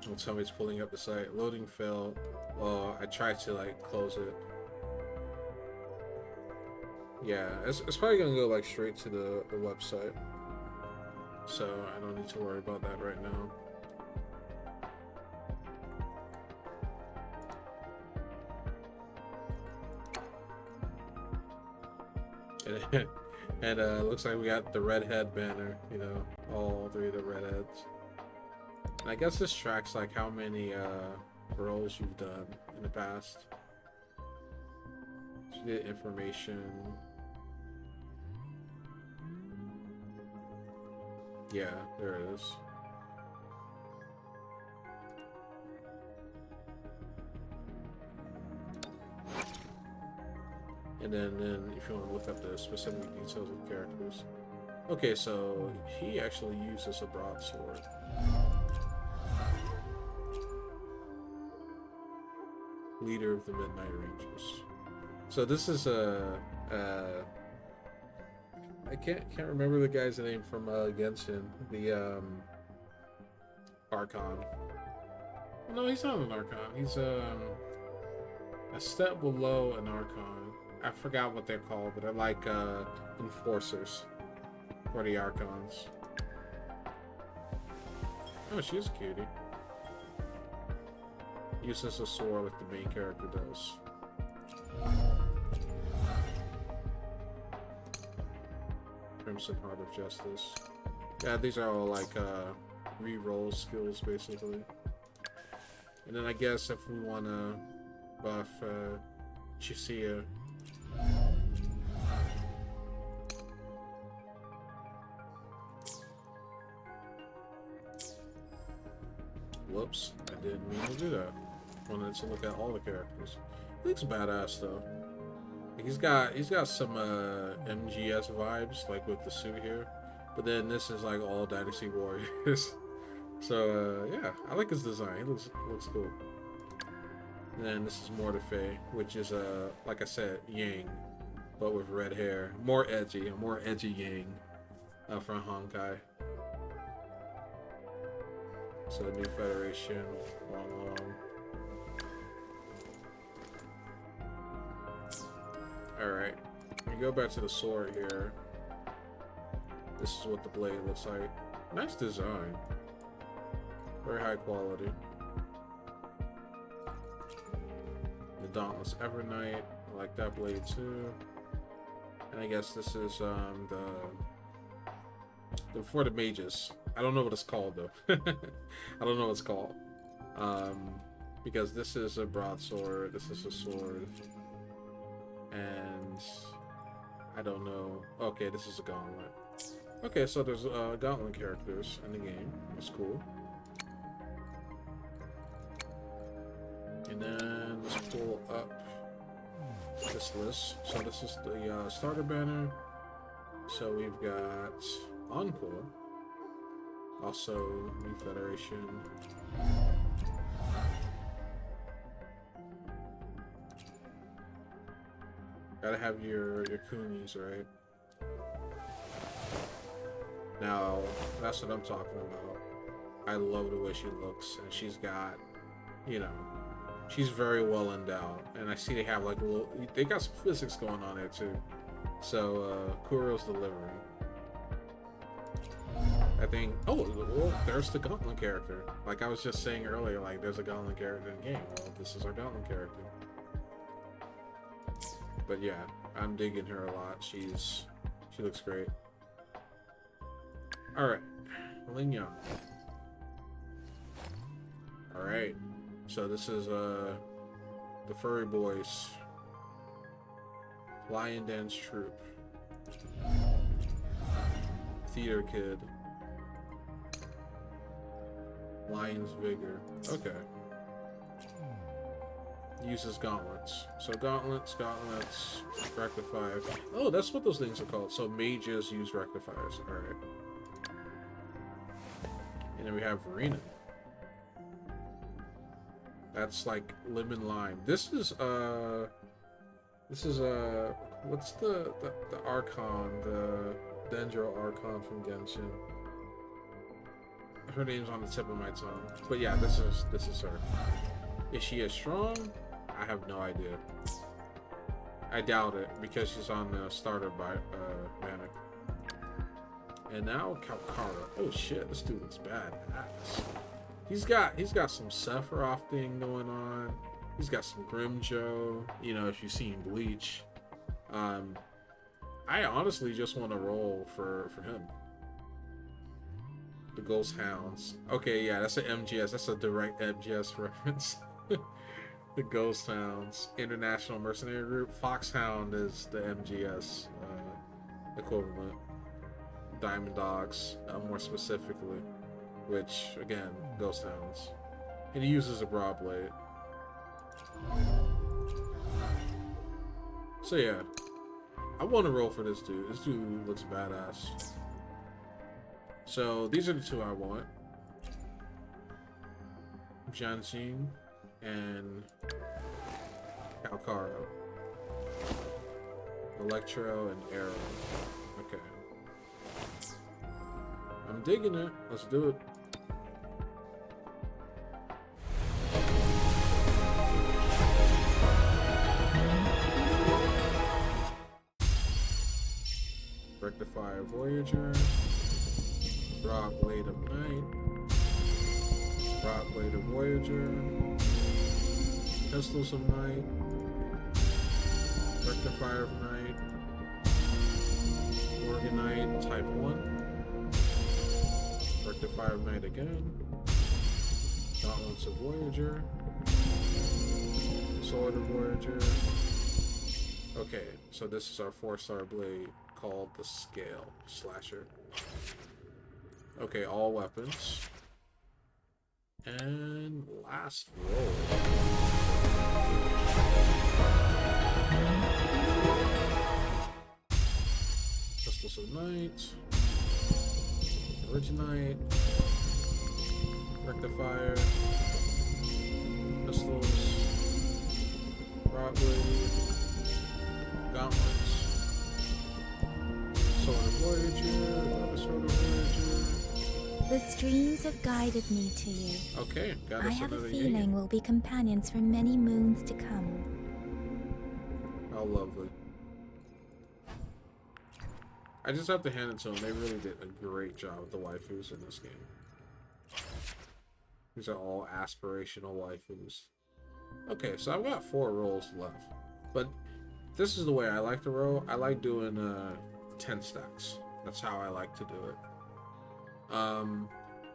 Well, somebody's pulling up the site. Loading failed. Well, I tried to like close it. Yeah, it's probably gonna go like straight to the website, so I don't need to worry about that right now. And and looks like we got the redhead banner, you know, all three of the redheads. And I guess this tracks like how many roles you've done in the past. So you get information. Yeah, there it is. And then if you want to look up the specific details of characters. Okay, so he actually uses a broadsword. Leader of the Midnight Rangers. So this is I can't remember the guy's name from Genshin. The Archon. Well, no, he's not an Archon. He's a step below an Archon. I forgot what they're called, but they're like enforcers for the Archons. Oh, she's a cutie. Uses a sword like the main character does. Crimson Heart of Justice. Yeah, these are all like re-roll skills basically. And then I guess if we want to buff Chisia. Whoops, I didn't mean to do that. Wanted to look at all the characters. He looks badass though. He's got some MGS vibes, like with the suit here. But then this is like all Dynasty Warriors. So yeah, I like his design. He looks cool. And then this is Mortefe, which is like I said, Yang, but with red hair. More edgy, a more edgy Yang from Honkai. So New Federation, long. Alright, we go back to the sword here. This is what the blade looks like. Nice design. Very high quality. The Dauntless Evernight. I like that blade too. And I guess this is the for the mages. I don't know what it's called though. I don't know what it's called. Because this is a broadsword, this is a sword. And I don't know. Okay, this is a gauntlet. Okay, so there's gauntlet characters in the game. That's cool. And then let's pull up this list. So this is the starter banner. So we've got Encore. Also, New Federation. Gotta have your Kunis, right? Now, that's what I'm talking about. I love the way she looks, and she's got, you know, she's very well endowed. And I see they have like a little, they got some physics going on there too. So, Kuro's delivering. I think, oh, well, there's the Gauntlet character. Like I was just saying earlier, like there's a Gauntlet character in the game. Well, this is our Gauntlet character. But yeah, I'm digging her a lot. She looks great. Alright, Lin Yang. Alright, so this is the Furry Boys Lion Dance Troupe. Theater Kid. Lion's Vigor. Okay. Uses gauntlets. So gauntlets, rectifier. Oh, that's what those things are called. So mages use rectifiers. Alright. And then we have Verena. That's like lemon lime. This is what's the Archon, the Dendro Archon from Genshin. Her name's on the tip of my tongue. But yeah, this is her. Is she as strong? I have no idea. I doubt it because she's on the starter by Manic. And now Kalkara. Oh shit, this dude looks badass. He's got some Sephiroth thing going on. He's got some Grimjo. You know, if you've seen Bleach. I honestly just want to roll for him. The Ghost Hounds. Okay, yeah, that's an MGS. That's a direct MGS reference. The Ghost Hounds. International Mercenary Group. Foxhound is the MGS equivalent. Diamond Dogs, more specifically. Which, again, Ghost Hounds. And he uses a broad blade. So yeah. I want to roll for this dude. This dude looks badass. So these are the two I want. Janjin and Kalkaro. Electro and Arrow. Okay. I'm digging it. Let's do it. Rectify Voyager. Broad Blade of Night. Broad Blade of Voyager. Pistols of Night. Rectifier of Night. Orgonite Type 1. Rectifier of Night again. Gauntlets of Voyager. Sword of Voyager. Okay, so this is our 4-star blade called the Scale Slasher. Okay, all weapons. And last roll. Pistols of Night. Originite. Rectifier. Pistols. Broadway. Gauntlets. Sword of Voyager. Another Sword of Voyager. The streams have guided me to you. Okay, got us I have a another feeling Yang. we'll be companions for many moons to come. How lovely. I just have to hand it to them. They really did a great job with the waifus in this game. These are all aspirational waifus. Okay, so I've got 4 rolls left. But this is the way I like to roll. I like doing 10 stacks. That's how I like to do it.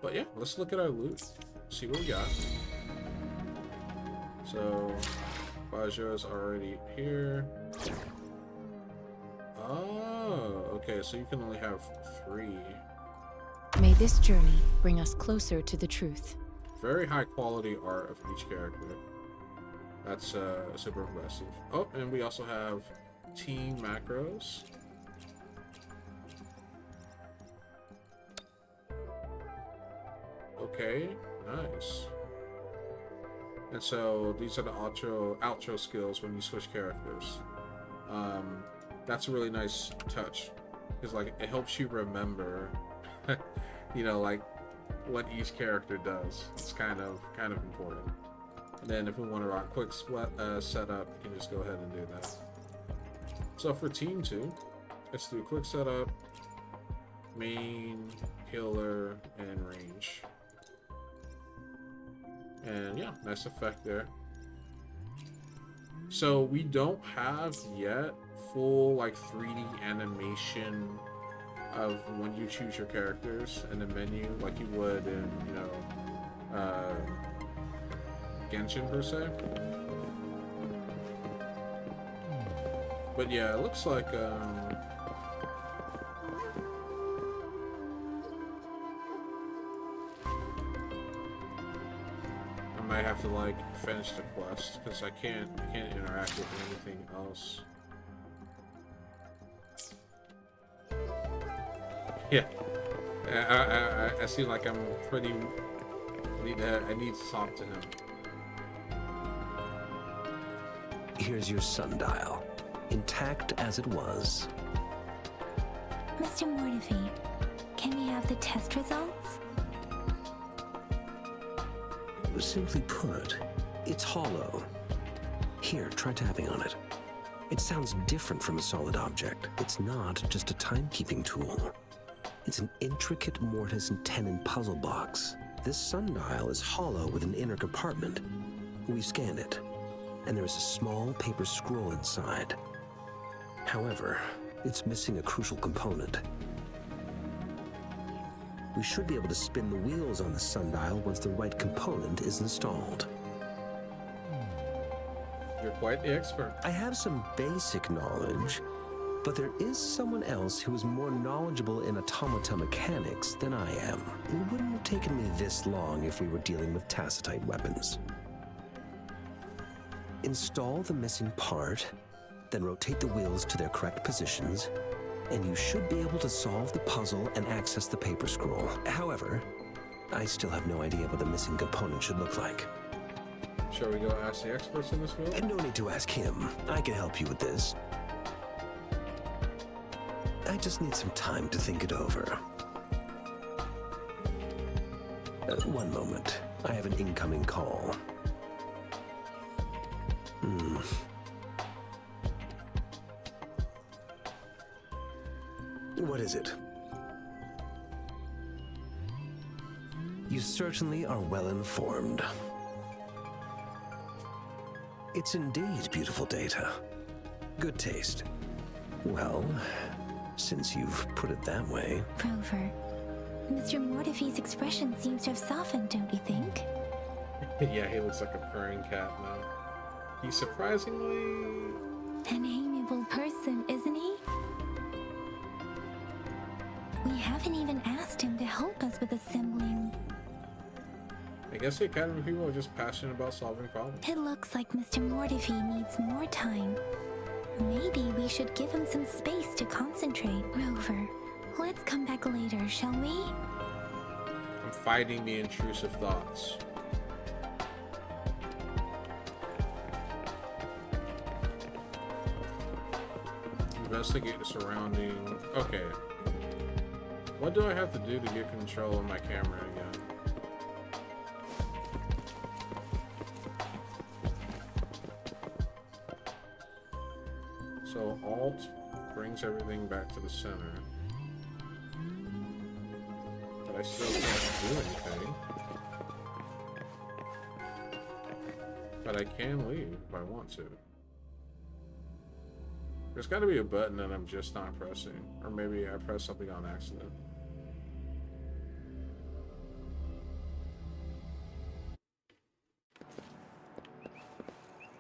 But yeah, let's look at our loot. See what we got. So, Bajo's already here. Oh, okay, so you can only have 3. May this journey bring us closer to the truth. Very high quality art of each character. That's super impressive. Oh, and we also have team macros. Okay, nice. And so these are the outro skills when you switch characters. That's a really nice touch, because like it helps you remember, you know, like what each character does. It's kind of important. And then if we want to rock quick setup, you can just go ahead and do that. So for team 2, let's do quick setup, main, healer, and range. And yeah, nice effect there. So we don't have yet full like 3D animation of when you choose your characters in the menu like you would in, you know, Genshin per se. But yeah, it looks like I might have to like finish the quest because I can't interact with anything else. Yeah, I seem like I'm pretty. I need to talk to him. Here's your sundial, intact as it was. Mr. Mortefi, can we have the test results? Simply put, it's hollow. Here, try tapping on it. It sounds different from a solid object. It's not just a timekeeping tool. It's an intricate mortise and tenon puzzle box. This sundial is hollow with an inner compartment. We scanned it, and there is a small paper scroll inside. However, it's missing a crucial component. We should be able to spin the wheels on the sundial once the right component is installed. You're quite the expert. I have some basic knowledge, but there is someone else who is more knowledgeable in automata mechanics than I am. It wouldn't have taken me this long if we were dealing with tacitite weapons. Install the missing part, then rotate the wheels to their correct positions, and you should be able to solve the puzzle and access the paper scroll. However, I still have no idea what the missing component should look like. Shall we go ask the experts in this field? And no need to ask him. I can help you with this. I just need some time to think it over. One moment. I have an incoming call. What is it? You certainly are well informed. It's indeed beautiful data. Good taste. Well, since you've put it that way. Rover, Mr. Mortefi's expression seems to have softened, don't you think? Yeah, he looks like a purring cat now. He's surprisingly... An amiable person, isn't he? We haven't even asked him to help us with assembling. I guess the Academy people are just passionate about solving problems. It looks like Mr. Mortefi needs more time. Maybe we should give him some space to concentrate. Rover, let's come back later, shall we? I'm fighting the intrusive thoughts. Investigate the surrounding... Okay. What do I have to do to get control of my camera again? So Alt brings everything back to the center. But I still can't do anything. But I can leave if I want to. There's got to be a button that I'm just not pressing. Or maybe I pressed something on accident.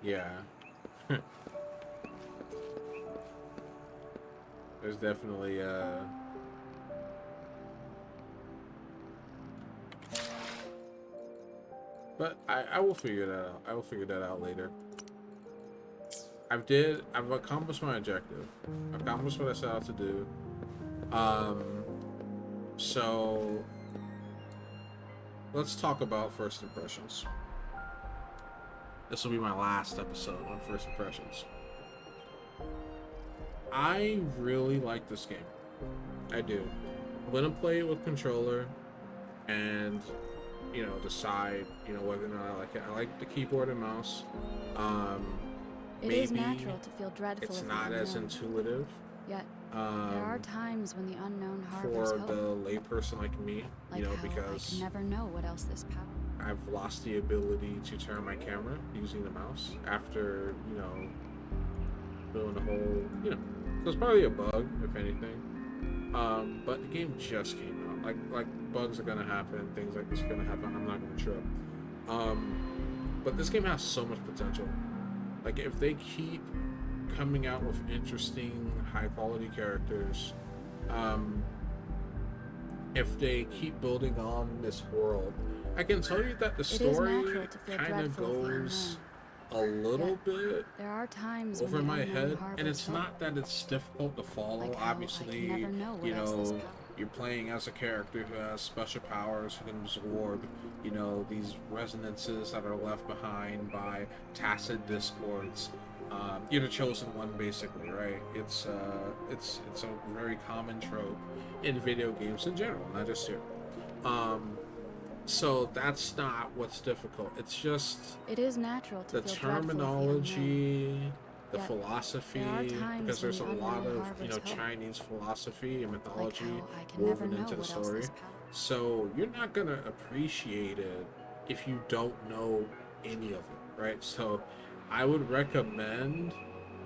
Yeah. There's definitely but I will figure that out. I will figure that out later. I've accomplished my objective. I've accomplished what I set out to do. So let's talk about first impressions. This will be my last episode on first impressions. I really like this game. I do. I'm gonna play it with controller and, you know, decide, you know, whether or not I like it. I like the keyboard and mouse. It is natural to feel dreadful. It's not as intuitive. Yet there are times when the unknown harbors for hope. the layperson like me, Like you know, how because I can never know what else this power. I've lost the ability to turn my camera using the mouse after, you know, doing the whole, you know, so it's probably a bug, if anything. But the game just came out. Like bugs are gonna happen, things like this are gonna happen. I'm not gonna trip. But this game has so much potential. Like if they keep coming out with interesting, high quality characters, if they keep building on this world, I can tell you that the story kind of goes a little bit there are times over when my the unknown head, and harbors it's hope. not that it's difficult to follow. Like how Obviously, I can never know what you else this know, power. you're playing as a character who has special powers, who can absorb, you know, these resonances that are left behind by tacit discords. You're the chosen one, basically, right? It's a very common trope in video games in general, not just here. So that's not what's difficult. It's just It is natural to the feel dreadful of the terminology the Yet, philosophy, there are times because when there's a the lot unknown of, harbors hope. Chinese philosophy and Like mythology how I can never woven know into the what else story. this power. So you're not gonna appreciate it if you don't know any of it, right? So I would recommend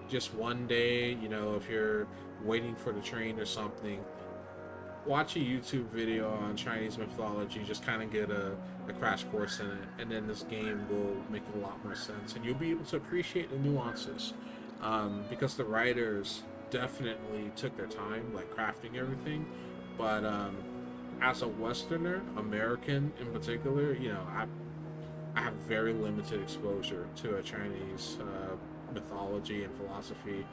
just one day, if you're waiting for the train or something, watch a YouTube video on Chinese mythology, just kind of get a crash course in it, and then this game will make a lot more sense, and you'll be able to appreciate the nuances, because the writers definitely took their time, like crafting everything. But as a Westerner, American in particular, I have very limited exposure to a Chinese mythology and philosophy.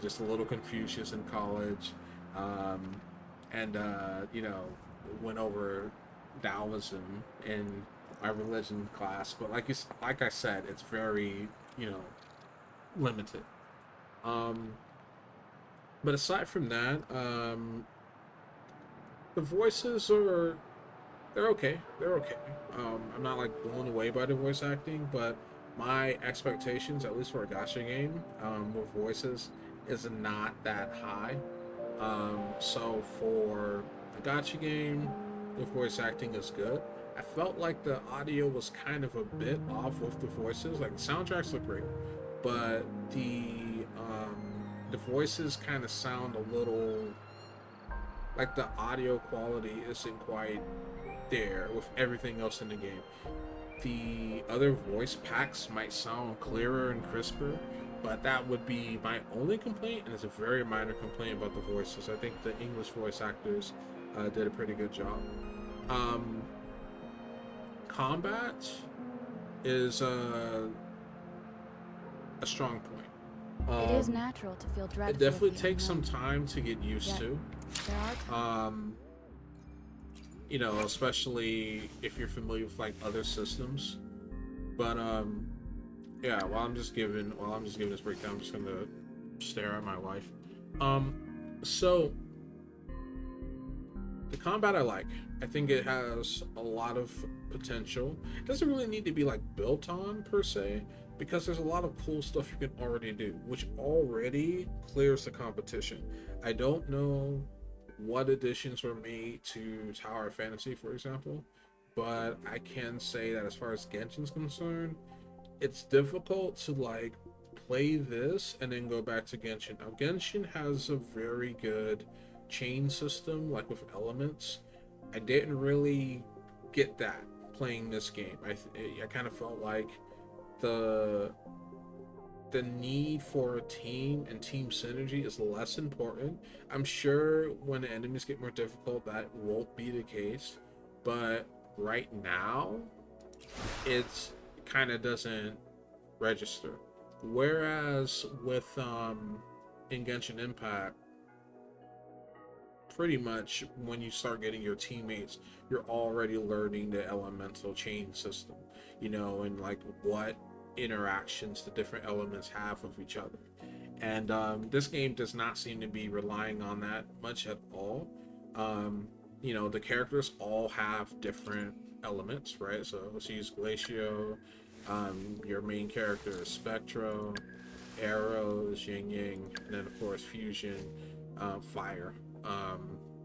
Just a little Confucius in college. And went over Taoism in my religion class, but like I said, it's very limited. Um, but aside from that, the voices they're okay. They're okay. I'm not like blown away by the voice acting, but my expectations, at least for a gacha game, with voices, is not that high. So for a gacha game, the voice acting is good. I felt like the audio was kind of a bit off with the voices. Like the soundtracks look great, but the voices kind of sound a little like the audio quality isn't quite there with everything else in the game. The other voice packs might sound clearer and crisper, but that would be my only complaint, and it's a very minor complaint about the voices. I think the English voice actors did a pretty good job. Combat is a strong point. It is natural to feel dreadful. It definitely of the takes some unknown. time to get used Yet, to. There are times. Especially if you're familiar with like other systems. But yeah, while I'm just giving this breakdown, I'm just gonna stare at my wife. So the combat I like. I think it has a lot of potential. It doesn't really need to be like built on per se, because there's a lot of cool stuff you can already do, which already clears the competition. I don't know what additions were made to Tower of Fantasy, for example, but I can say that as far as Genshin's concerned, it's difficult to like play this and then go back to Genshin. Now Genshin has a very good chain system, like with elements. I didn't really get that playing this game. I kind of felt like the need for a team and team synergy is less important. I'm sure when the enemies get more difficult, that won't be the case, but right now, it's kind of doesn't register. Whereas with in Genshin Impact, pretty much when you start getting your teammates, you're already learning the elemental chain system, and like what interactions the different elements have with each other. And this game does not seem to be relying on that much at all. The characters all have different elements, right? So let's use Glacio. Your main character is Spectro, Arrows, Yin Yang, and then of course Fusion, Fire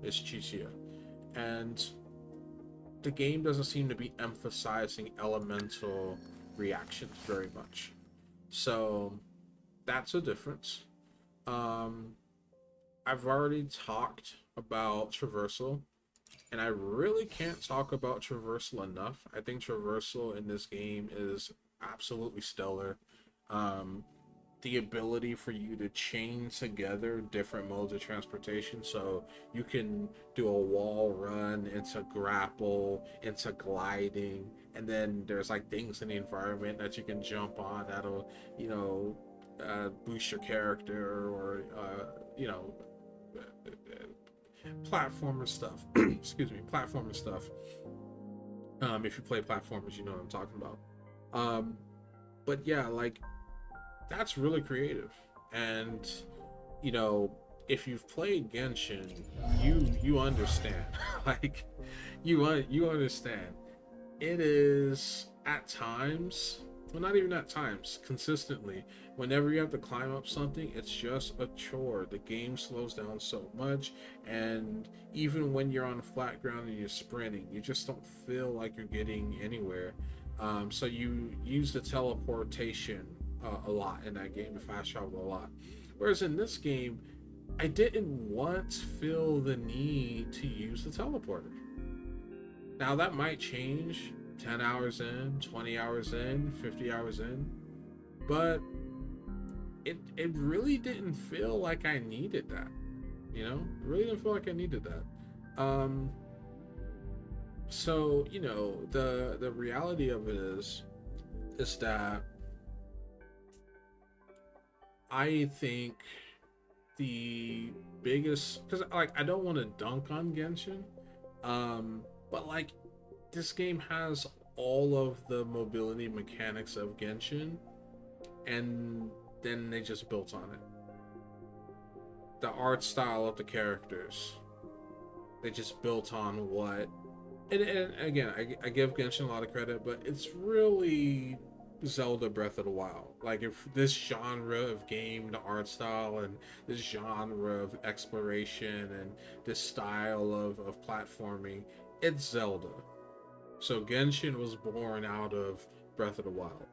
is Chichia. And the game doesn't seem to be emphasizing elemental reactions very much. So that's a difference. I've already talked about traversal, and I really can't talk about traversal enough. I think traversal in this game is absolutely stellar. The ability for you to chain together different modes of transportation, so you can do a wall run into grapple, into gliding, and then there's like things in the environment that you can jump on that'll boost your character, or platformer stuff. Excuse me, platformer stuff. If you play platformers, you know what I'm talking about. But yeah, like, that's really creative. And if you've played Genshin, you understand. Like, you understand. It is at times well, not even at times, consistently, whenever you have to climb up something, it's just a chore. The game slows down so much, and even when you're on flat ground and you're sprinting, you just don't feel like you're getting anywhere. So you use the teleportation a lot in that game, to fast travel a lot. Whereas in this game, I didn't once feel the need to use the teleporter. Now that might change 10 hours in, 20 hours in, 50 hours in, but it really didn't feel like I needed that. You know? It really didn't feel like I needed that. So, you know, the reality of it is that I think the biggest, because like I don't want to dunk on Genshin, but like this game has all of the mobility mechanics of Genshin, and then they just built on it. The art style of the characters, they just built on what, and again, I give Genshin a lot of credit, but it's really Zelda Breath of the Wild. Like, if this genre of game, the art style, and this genre of exploration, and this style of platforming, it's Zelda. So Genshin was born out of Breath of the Wild.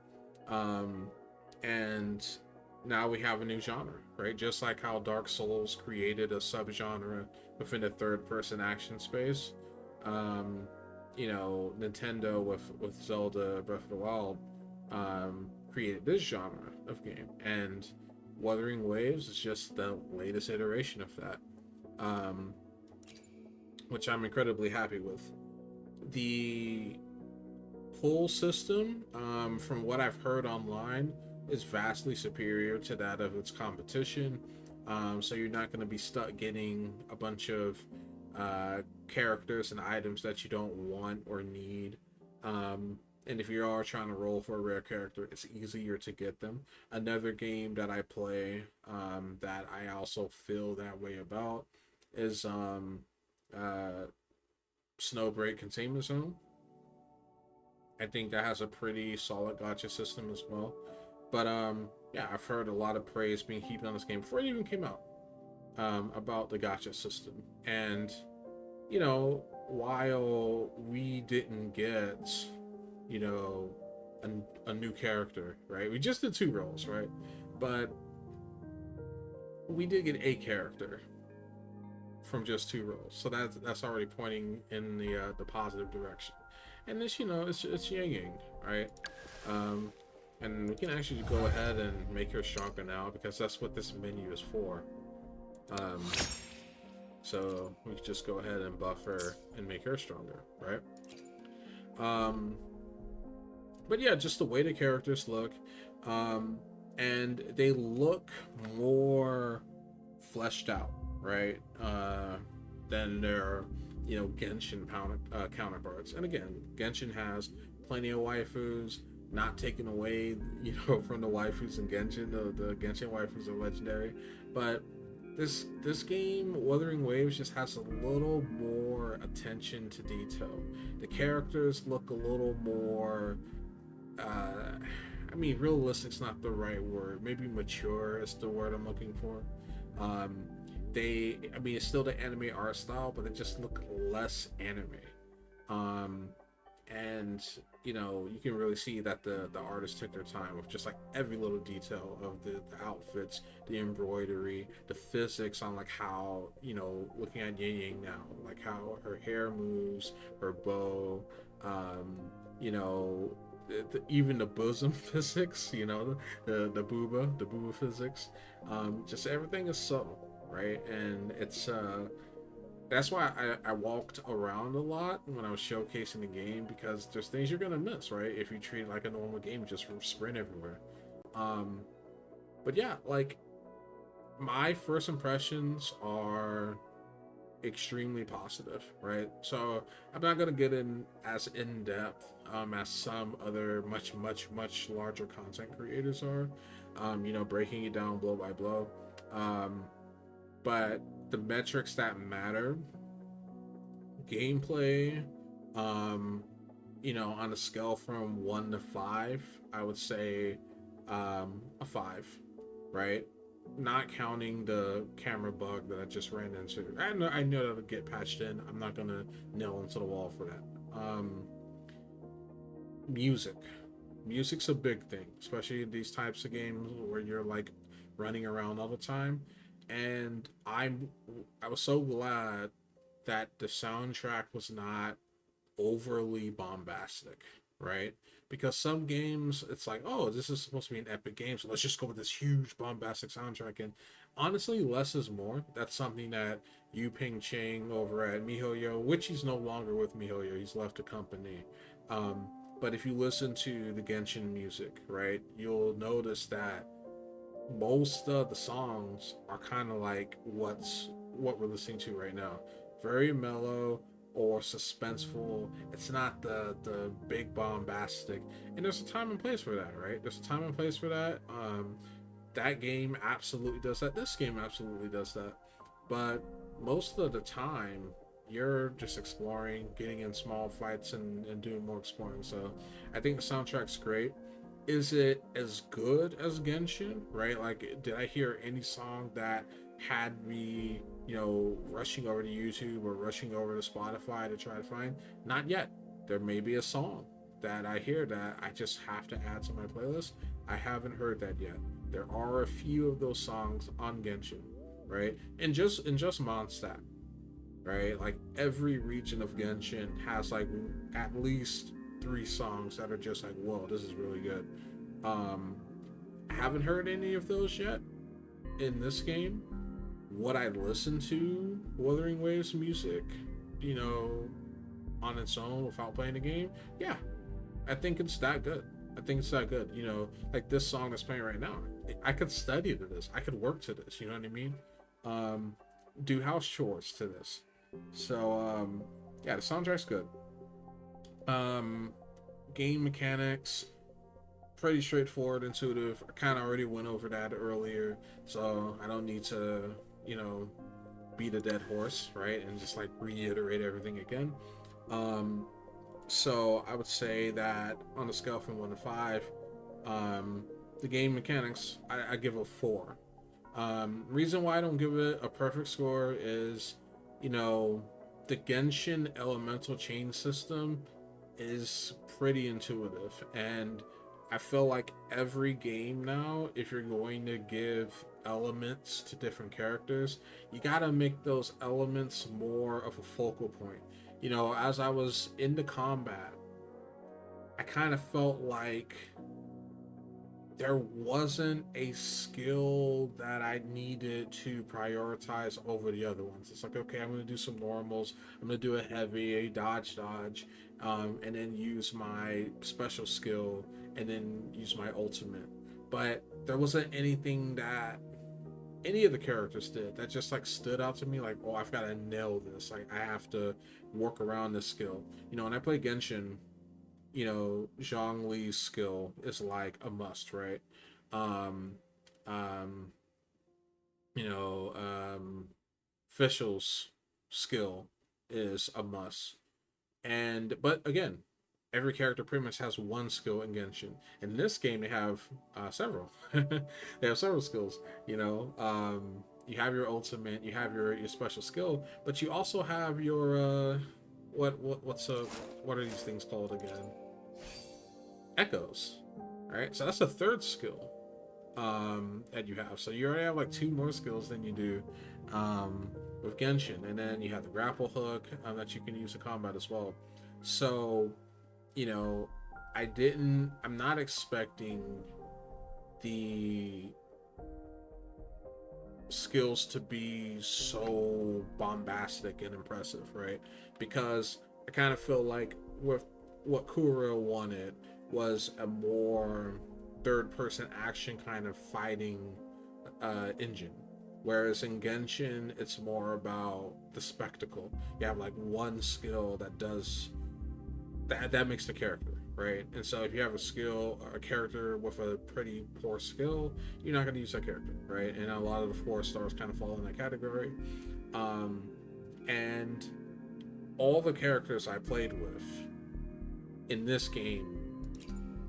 And now we have a new genre, right? Just like how Dark Souls created a subgenre within the third-person action space. You know, Nintendo with Zelda Breath of the Wild created this genre of game, and Wuthering Waves is just the latest iteration of that, which I'm incredibly happy with. The pull system, from what I've heard online, is vastly superior to that of its competition. So you're not going to be stuck getting a bunch of characters and items that you don't want or need. And if you are trying to roll for a rare character, it's easier to get them. Another game that I play, that I also feel that way about, is Snowbreak Containment Zone. I think that has a pretty solid gacha system as well. But yeah, I've heard a lot of praise being heaped on this game before it even came out, about the gacha system. And, you know, while we didn't get, you know, a new character, right? We just did 2 roles, right? But we did get a character from just 2 roles, so that's already pointing in the positive direction. And this, you know, it's Yang Yang, right? And we can actually go ahead and make her stronger now, because that's what this menu is for. So we can just go ahead and buff her and make her stronger, right? But yeah, just the way the characters look, and they look more fleshed out, right? Than their, you know, Genshin counterparts. And again, Genshin has plenty of waifus, not taken away, you know, from the waifus in Genshin. The Genshin waifus are legendary, but this game, Wuthering Waves, just has a little more attention to detail. The characters look a little more, I mean, realistic's not the right word. Maybe mature is the word I'm looking for. I mean, it's still the anime art style, but it just look less anime. And, you know, you can really see that the artists took their time with just like every little detail of the outfits, the embroidery, the physics on like how, you know, looking at Yin Yang now, like how her hair moves, her bow, you know, even the bosom physics, you know, the booba physics, just everything is subtle, right? And it's that's why I walked around a lot when I was showcasing the game, because there's things you're gonna miss, right? If you treat it like a normal game, just sprint everywhere. But yeah, like, my first impressions are extremely positive, right? So I'm not gonna get in as in-depth as some other much larger content creators are, you know, breaking it down blow by blow. But the metrics that matter, gameplay, on a scale from 1 to 5, I would say a 5, right? Not counting the camera bug that I just ran into. I know that'll get patched in. I'm not gonna nail into the wall for that. Music. Music's a big thing, especially in these types of games where you're like running around all the time. And I was so glad that the soundtrack was not overly bombastic, right? Because some games, it's like, oh, this is supposed to be an epic game, so let's just go with this huge bombastic soundtrack. And honestly, less is more. That's something that Yu Ping Ching over at MiHoYo, which he's no longer with MiHoYo, he's left the company. Um, but if you listen to the Genshin music, right, you'll notice that most of the songs are kind of like what we're listening to right now. Very mellow or suspenseful. It's not the big bombastic. And there's a time and place for that, right? There's a time and place for that. That game absolutely does that. This game absolutely does that. But most of the time, you're just exploring, getting in small fights and doing more exploring. So I think the soundtrack's great. Is it as good as Genshin, right? Like, did I hear any song that had me, rushing over to YouTube or rushing over to Spotify to try to find? Not yet. There may be a song that I hear that I just have to add to my playlist. I haven't heard that yet. There are a few of those songs on Genshin, right? And just Mondstadt, right? Like every region of Genshin has like at least 3 songs that are just like, whoa, this is really good. I haven't heard any of those yet in this game. Would I listen to Wuthering Waves music, on its own without playing the game? Yeah, I think it's that good. Like this song that's playing right now, I could study to this. I could work to this. You know what I mean? Do house chores to this. So, yeah, the soundtrack's good. Game mechanics, pretty straightforward, intuitive. I kind of already went over that earlier, so I don't need to, beat a dead horse, right? And just like reiterate everything again. So I would say that on a scale from 1 to 5, the game mechanics, I give a 4. Reason why I don't give it a perfect score is, the Genshin elemental chain system is pretty intuitive, and I feel like every game now, if you're going to give elements to different characters, you gotta make those elements more of a focal point. As I was into combat, I kind of felt like there wasn't a skill that I needed to prioritize over the other ones. It's like, okay, I'm going to do some normals. I'm going to do a heavy, a dodge, and then use my special skill, and then use my ultimate. But there wasn't anything that any of the characters did that just like stood out to me like, oh, I've got to nail this. Like, I have to work around this skill. When I play Genshin, Zhongli's skill is like a must, right? Fischl's skill is a must. But again, every character pretty much has one skill in Genshin. In this game, they have several. They have several skills. You have your ultimate, you have your special skill, but you also have your what are these things called again? Echoes, right? So that's a third skill that you have. So you already have like 2 more skills than you do with Genshin, and then you have the grapple hook that you can use to combat as well. So, I'm not expecting the skills to be so bombastic and impressive, right? Because I kind of feel like with what Kuro wanted was a more third-person action kind of fighting engine. Whereas in Genshin, it's more about the spectacle. You have like one skill that does that makes the character, right? And so if you have a character with a pretty poor skill, you're not going to use that character, right? And a lot of the 4-stars kind of fall in that category. And all the characters I played with in this game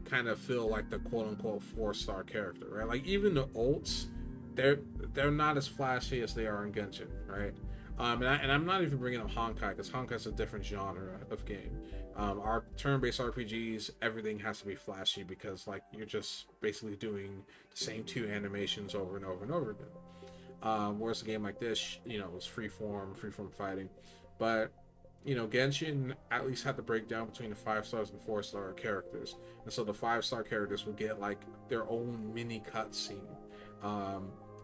kind of feel like the quote-unquote 4-star character, right? Like even the ults, they're not as flashy as they are in Genshin, right? And I'm not even bringing up Honkai, because Honkai's a different genre of game. Our turn-based RPGs, everything has to be flashy because like you're just basically doing the same 2 animations over and over and over again. Whereas a game like this, you know, it's freeform fighting, but you know, Genshin at least had to break down between the 5 stars and 4-star characters, and so the 5-star characters would get like their own mini cutscene,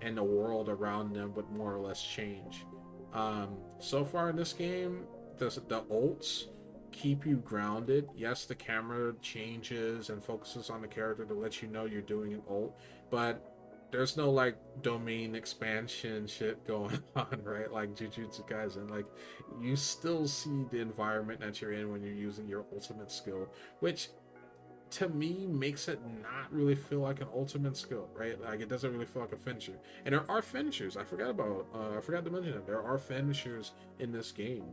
and the world around them would more or less change. So far in this game, the ults keep you grounded. Yes, the camera changes and focuses on the character to let you know you're doing an ult, but there's no like domain expansion shit going on, right? Like Jujutsu Kaisen, like you still see the environment that you're in when you're using your ultimate skill, which to me makes it not really feel like an ultimate skill, right? Like it doesn't really feel like a finisher. And there are finishers. I forgot to mention that there are finishers in this game,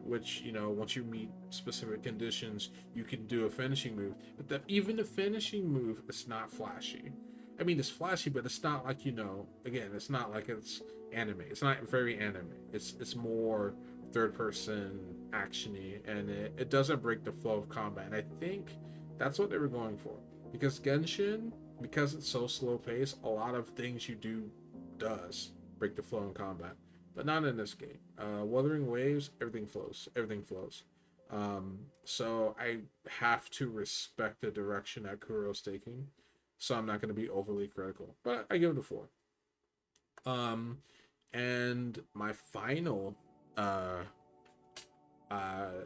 which, you know, once you meet specific conditions, you can do a finishing move. But even the finishing move is not flashy. I mean, it's flashy, but it's not like, you know, again, it's not like it's anime. It's not very anime. It's more third person actiony, and it doesn't break the flow of combat. And I think that's what they were going for, because Genshin, because it's so slow paced, a lot of things you do does break the flow in combat, but not in this game. Wuthering Waves, everything flows. So I have to respect the direction that Kuro's taking, so I'm not going to be overly critical, but I give it a 4. And my final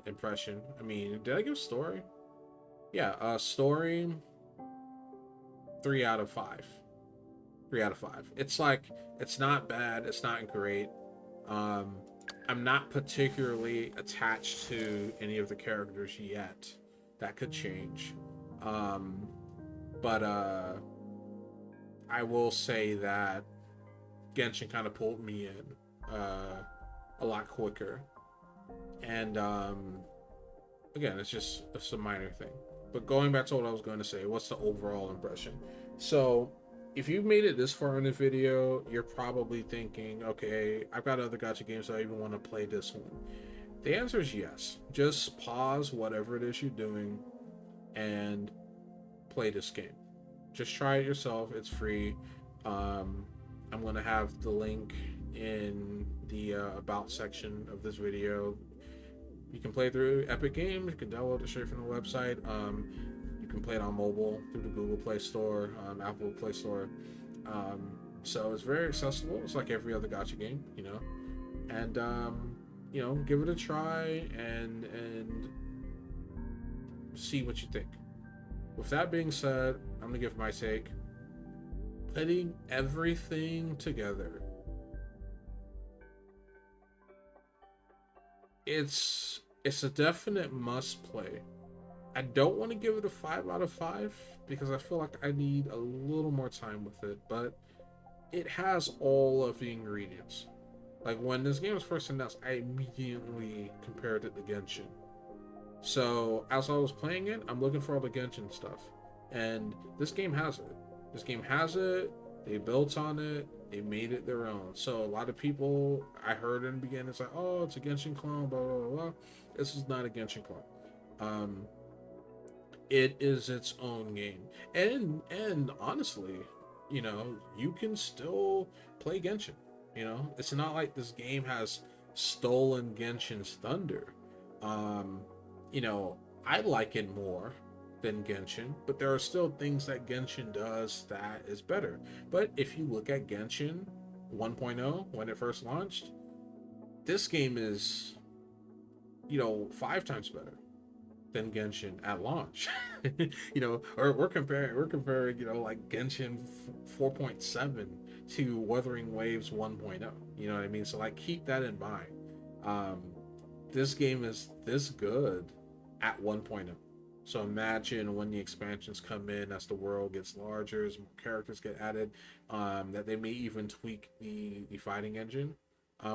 impression, I mean, did I give story? Yeah, story, 3 out of 5. 3 out of 5. It's like, it's not bad, it's not great. I'm not particularly attached to any of the characters yet. That could change. But I will say that Genshin kind of pulled me in a lot quicker. And again, it's a minor thing. But going back to what I was going to say, what's the overall impression? So if you made it this far in the video, you're probably thinking, okay, I've got other gacha games, so I even want to play this one. The answer is yes. Just pause whatever it is you're doing and play this game. Just try it yourself. It's free. I'm going to have the link in the about section of this video. You can play through Epic Games. You can download it straight from the website. You can play it on mobile through the Google Play Store, Apple Play Store. So it's very accessible. It's like every other gacha game, you know. And you know, give it a try and see what you think. With that being said, I'm gonna give my take. Putting everything together, it's a definite must play. I don't want to give it a 5 out of 5 because I feel like I need a little more time with it, but it has all of the ingredients. Like when this game was first announced, I immediately compared it to Genshin. So as I was playing it, I'm looking for all the Genshin stuff, and this game has it. This game has it. They built on it. They made it their own. So a lot of people I heard in the beginning, it's like, oh, it's a Genshin clone, blah blah blah blah. This is not a Genshin clone. It is its own game, and honestly, you know, you can still play Genshin. You know, it's not like this game has stolen Genshin's thunder. You know, I like it more than Genshin, but there are still things that Genshin does that is better. But if you look at Genshin 1.0 when it first launched, this game is, you know, 5 times better than Genshin at launch. You know, or we're comparing, you know, like Genshin 4.7 to Wuthering Waves 1.0. You know what I mean? So like keep that in mind. This game is this good at 1.0. So imagine when the expansions come in, as the world gets larger, as more characters get added, that they may even tweak the fighting engine,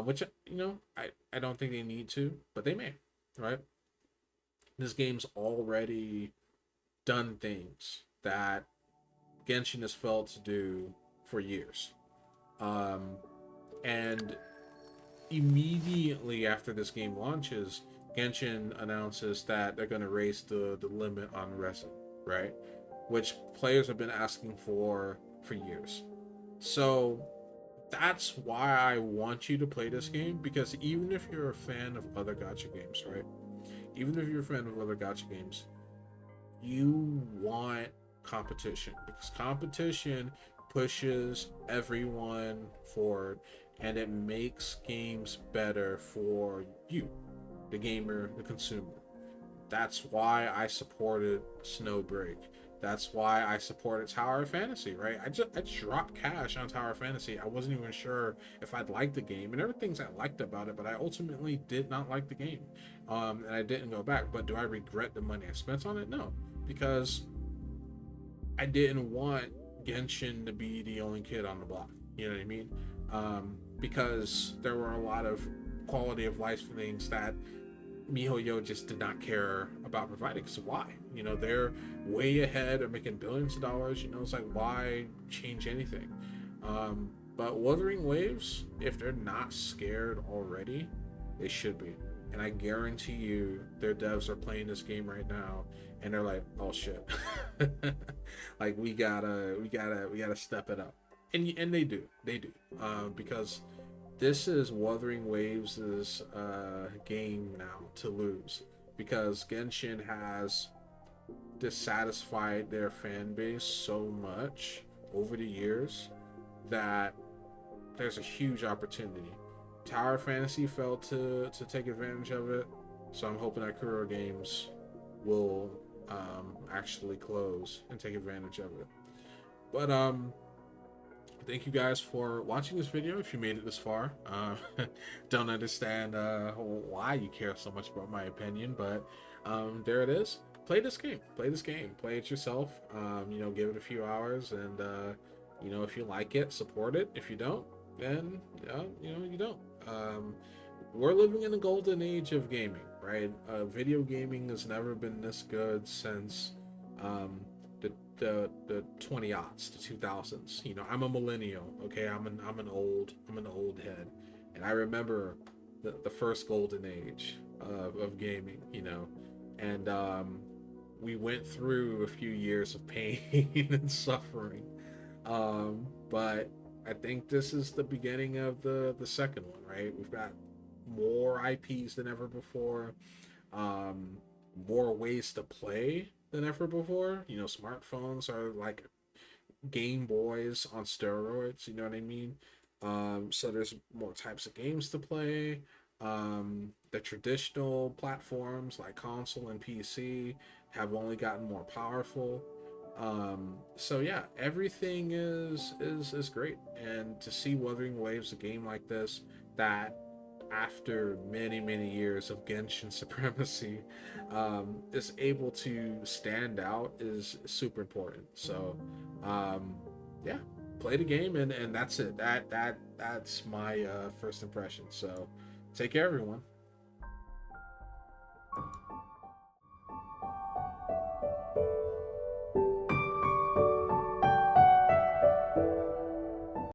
which, you know, I don't think they need to, but they may, right? This game's already done things that Genshin has failed to do for years. And immediately after this game launches, Genshin announces that they're going to raise the limit on resin, right? Which players have been asking for years. So that's why I want you to play this game, because even if you're a fan of other gacha games, right? Even if you're a fan of other gacha games, you want competition, because competition pushes everyone forward and it makes games better for you, the gamer, the consumer. That's why I supported Snowbreak. That's why I supported Tower of Fantasy, right? I just dropped cash on Tower of Fantasy. I wasn't even sure if I'd like the game, and there were things I liked about it, but I ultimately did not like the game, and I didn't go back. But do I regret the money I spent on it? No, because I didn't want Genshin to be the only kid on the block. You know what I mean? Because there were a lot of quality of life things that MiHoYo just did not care about providing. So why? You know, they're way ahead of making billions of dollars. You know, it's like, why change anything? But Wuthering Waves, if they're not scared already, they should be. And I guarantee you, their devs are playing this game right now, and they're like, "Oh shit, like we gotta step it up." And they do, because this is Wuthering Waves' game now to lose, because Genshin has dissatisfied their fan base so much over the years that there's a huge opportunity. Tower Fantasy failed to take advantage of it, so I'm hoping that Kuro Games will actually close and take advantage of it. But thank you guys for watching this video. If you made it this far, don't understand why you care so much about my opinion, but there it is. Play this game. Play it yourself. You know, give it a few hours, and you know, if you like it, support it. If you don't, then you know, you don't. We're living in a golden age of gaming, right? Video gaming has never been this good since the 20-aughts, the 2000s. You know, I'm a millennial, okay? I'm an old head, and I remember the first golden age of gaming, you know, and we went through a few years of pain and suffering, but I think this is the beginning of the second one, right? We've got more IPs than ever before, more ways to play than ever before. You know, smartphones are like Game Boys on steroids, you know what I mean? So there's more types of games to play. The traditional platforms like console and PC have only gotten more powerful. So yeah, everything is great, and to see Wuthering Waves, a game like this that after many years of Genshin supremacy is able to stand out is super important. So yeah, play the game, and that's it. That's my first impression. So take care, everyone.